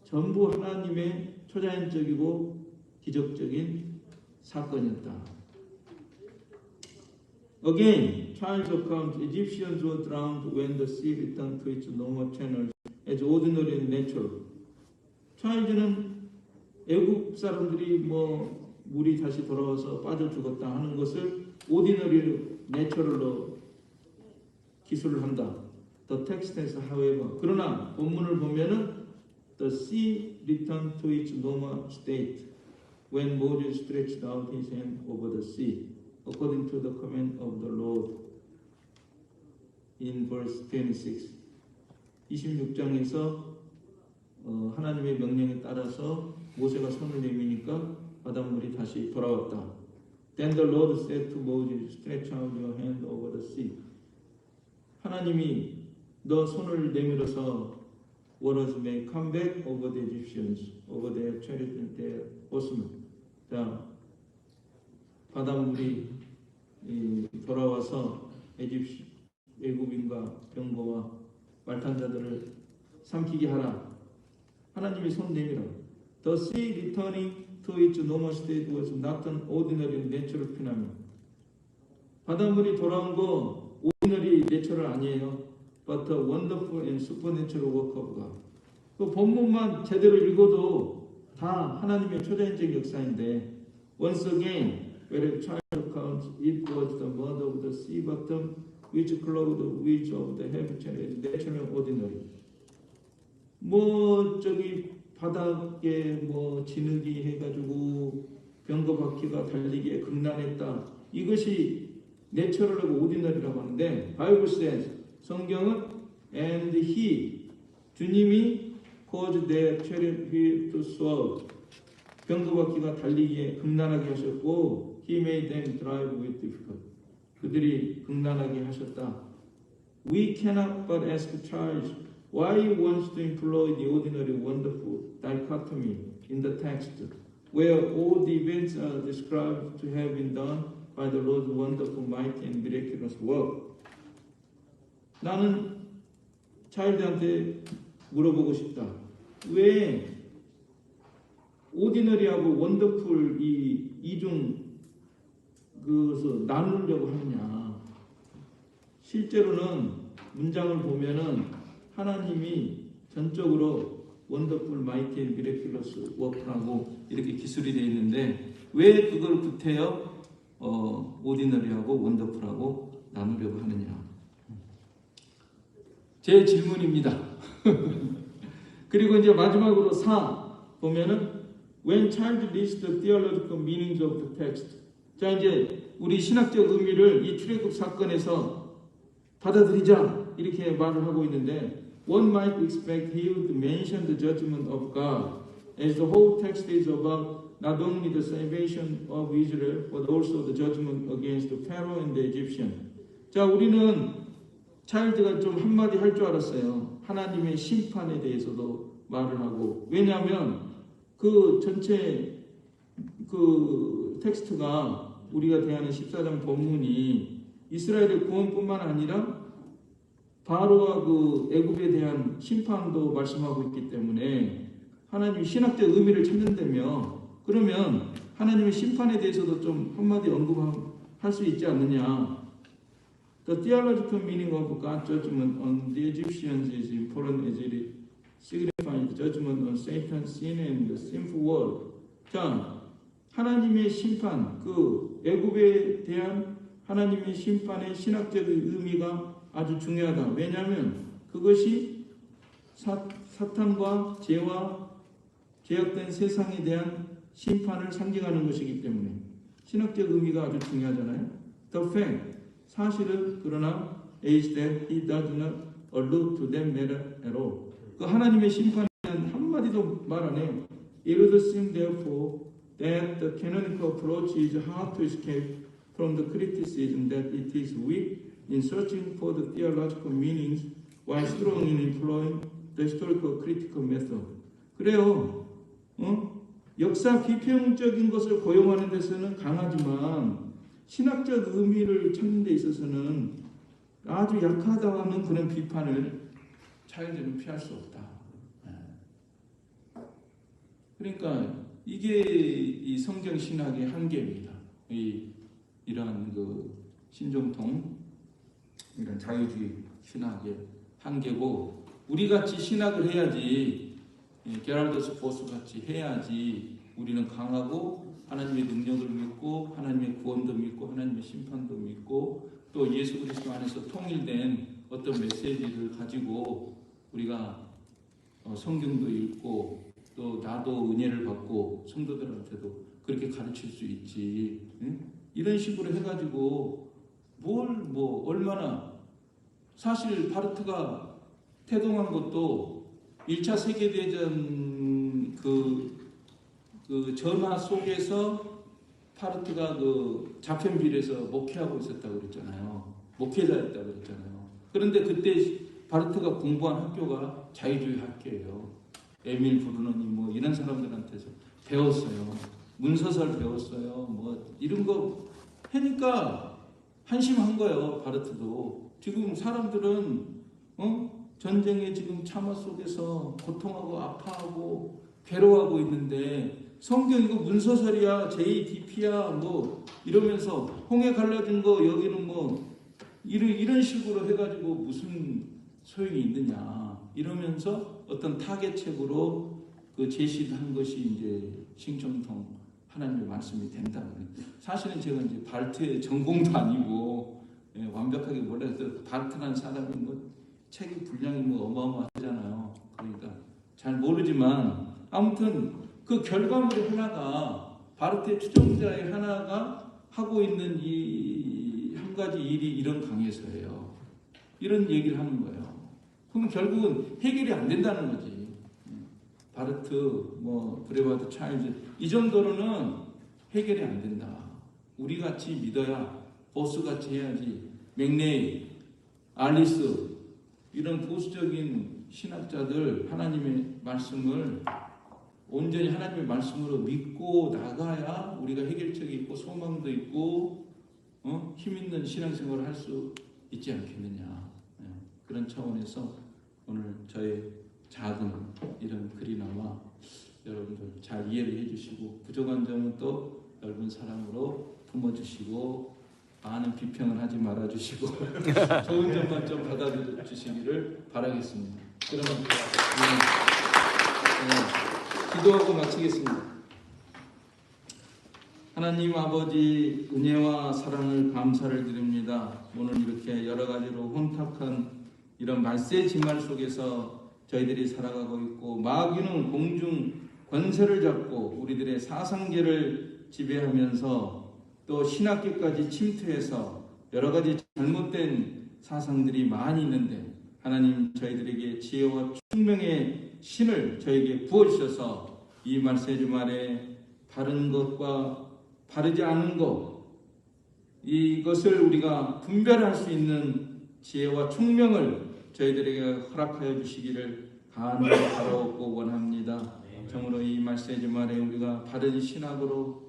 전부 하나님의 초자연적이고 기적적인 사건이었다. Again, Child's account, Egyptians were drowned when the sea returned to its normal channels as ordinary and natural. Child는 애국 사람들이 뭐 물이 다시 돌아와서 빠져 죽었다 하는 것을 ordinary, natural로 기술을 한다. The text has, however, 그러나 본문을 보면은 the sea returned to its normal state when Moses stretched out his hand over the sea, according to the command of the Lord. In verse 26, 26장에서 하나님의 명령에 따라서 모세가 손을 내미니까 바닷물이 다시 돌아왔다. Then the Lord said to Moses, stretch out your hand over the sea. 하나님이 너 손을 내밀어서 waters may come back over the Egyptians, over their chariots and their horsemen. 자, 바닷물이 돌아와서 애굽인과 병거와 말탄자들을 삼키게 하라. 하나님이 손 내밀어. The sea returning to its normal state was not an ordinary natural phenomenon. 바닷물이 돌아온 거 ordinary natural 아니에요. But a wonderful and supernatural work of God. 그 본문만 제대로 읽어도 다 하나님의 초자연적 역사인데, once again, where a child counts, it was the mud of the sea bottom which clothed the width of the heavy chariot, natural and ordinary. 뭐 저기 바닥에 뭐 진흙이 해가지고 병거 바퀴가 달리기에 극난했다. 이것이 내추럴하고 오디너리라고 하는데, 바이블 says, 성경은 and he, 주님이 cause their chariot wheel to swerve. 병거바퀴가 달리기에 극난하게 하셨고, he made them drive with difficulty. 그들이 극난하게 하셨다. We cannot but ask Charles why he wants to employ the ordinary wonderful dichotomy in the text, where all the events are described to have been done by the Lord's wonderful, mighty, and miraculous work. 나는 차일드한테 물어보고 싶다. 왜 오디너리하고 원더풀 이중 그것을 나누려고 하느냐? 실제로는 문장을 보면은 하나님이 전적으로 원더풀, 마이티, 미래큘러스 워크라고 이렇게 기술이 되어 있는데 왜 그걸 구태여 오디너리하고 원더풀하고 나누려고 하느냐? 제 질문입니다. 그리고 이제 마지막으로 4 보면은 When child reads the theological meanings of the text. 자, 이제 우리 신학적 의미를 이 출애굽 사건에서 받아들이자 이렇게 말을 하고 있는데 one might expect he would mention the judgment of God as the whole text is about not only the salvation of Israel but also the judgment against the Pharaoh and the Egyptian. 자, 우리는 차일드가 좀 한마디 할 줄 알았어요. 하나님의 심판에 대해서도 말을 하고. 왜냐하면 그 전체 그 텍스트가 우리가 대하는 14장 본문이 이스라엘의 구원뿐만 아니라 바로와 그 애굽에 대한 심판도 말씀하고 있기 때문에 하나님이 신학적 의미를 찾는다며 그러면 하나님의 심판에 대해서도 좀 한마디 언급할 수 있지 않느냐. The theological meaning of God's judgment on the Egyptians is important as it signifies the judgment on Satan's sin and the sinful world. 자, 하나님의 심판, 그 애굽에 대한 하나님의 심판의 신학적 의미가 아주 중요하다. 왜냐하면 그것이 사탄과 죄와 죄악된 세상에 대한 심판을 상징하는 것이기 때문에 신학적 의미가 아주 중요하잖아요. The fact, 사실은 그러나 is that he does not allude to them matter at all. 그 하나님의 심판에 대한 한마디도 말 안 해요. It would seem therefore that the canonical approach is hard to escape from the criticism that it is weak in searching for the theological meanings while strong in employing the historical critical method. 그래요. 역사 비평적인 것을 고용하는 데서는 강하지만 신학적 의미를 찾는 데 있어서는 아주 약하다는 그런 비판을 차일드는 피할 수 없다. 그러니까 이게 이 성경 신학의 한계입니다. 이러한 그 신정통 이런 자유주의 신학의 한계고 우리 같이 신학을 해야지 게랄더스 보스 같이 해야지 우리는 강하고 하나님의 능력을 믿고 하나님의 구원도 믿고 하나님의 심판도 믿고 또 예수 그리스도 안에서 통일된 어떤 메시지를 가지고 우리가 성경도 읽고 또 나도 은혜를 받고 성도들한테도 그렇게 가르칠 수 있지. 응? 이런 식으로 해가지고 얼마나 사실 바르트가 태동한 것도 1차 세계대전 그 전화 속에서 바르트가 그 자펜빌에서 목회하고 있었다고 그랬잖아요. 목회자였다고 그랬잖아요. 그런데 그때 바르트가 공부한 학교가 자유주의 학교예요. 에밀 브루너니 뭐 이런 사람들한테서 배웠어요. 문서설 배웠어요. 뭐 이런 거 하니까 한심한 거예요. 바르트도. 지금 사람들은 전쟁의 지금 참화 속에서 고통하고 아파하고 괴로워하고 있는데 성경 이거 문서설이야, JDP야 뭐 이러면서 홍해 갈라진 거 여기는 뭐 이런 식으로 해가지고 무슨 소용이 있느냐 이러면서 어떤 타겟책으로 그 제시한 것이 이제 신정통 하나님의 말씀이 된다. 사실은 제가 이제 발트의 전공도 아니고 완벽하게 몰라서 발트라는 사람이 뭐 책의 분량이 뭐 어마어마하잖아요. 그러니까 잘 모르지만 아무튼 그 결과물의 하나가 바르트의 추종자의 하나가 하고 있는 이 한 가지 일이 이런 강해서예요. 이런 얘기를 하는 거예요. 그럼 결국은 해결이 안 된다는 거지. 바르트, 브레바드 차일드 이 정도로는 해결이 안 된다. 우리 같이 믿어야 보스 같이 해야지. 맥레이, 알리스 이런 보수적인 신학자들 하나님의 말씀을 온전히 하나님의 말씀으로 믿고 나가야 우리가 해결책이 있고 소망도 있고 힘 있는 신앙생활을 할 수 있지 않겠느냐. 그런 차원에서 오늘 저의 작은 이런 글이나마 여러분들 잘 이해를 해주시고 부족한 점은 또 넓은 사랑으로 품어주시고 많은 비평을 하지 말아주시고 좋은 점만 좀 받아주시기를 바라겠습니다. 그러면 기도하고 마치겠습니다. 하나님 아버지 은혜와 사랑을 감사를 드립니다. 오늘 이렇게 여러 가지로 혼탁한 이런 말세 지말 속에서 저희들이 살아가고 있고 마귀는 공중 권세를 잡고 우리들의 사상계를 지배하면서 또 신학계까지 침투해서 여러 가지 잘못된 사상들이 많이 있는데 하나님 저희들에게 지혜와 총명의 신을 저에게 부어주셔서 이 말세 주말에 바른 것과 바르지 않은 것 이것을 우리가 분별할 수 있는 지혜와 총명을 저희들에게 허락하여 주시기를 간절히 바라옵고 원합니다. 정으로 이 말세 주말에 우리가 바른 신학으로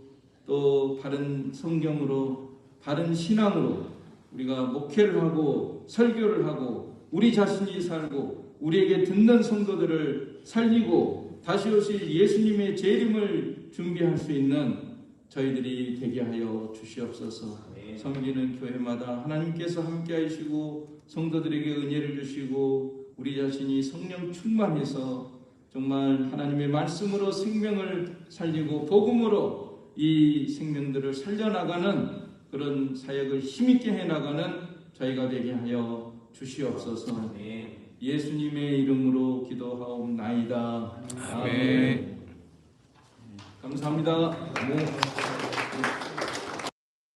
또 바른 성경으로 바른 신앙으로 우리가 목회를 하고 설교를 하고 우리 자신이 살고 우리에게 듣는 성도들을 살리고 다시 오실 예수님의 재림을 준비할 수 있는 저희들이 되게 하여 주시옵소서. 섬기는 교회마다 하나님께서 함께 하시고 성도들에게 은혜를 주시고 우리 자신이 성령 충만해서 정말 하나님의 말씀으로 생명을 살리고 복음으로 이 생명들을 살려나가는 그런 사역을 힘있게 해나가는 저희가 되게 하여 주시옵소서. 예수님의 이름으로 기도하옵나이다. 아멘. 감사합니다.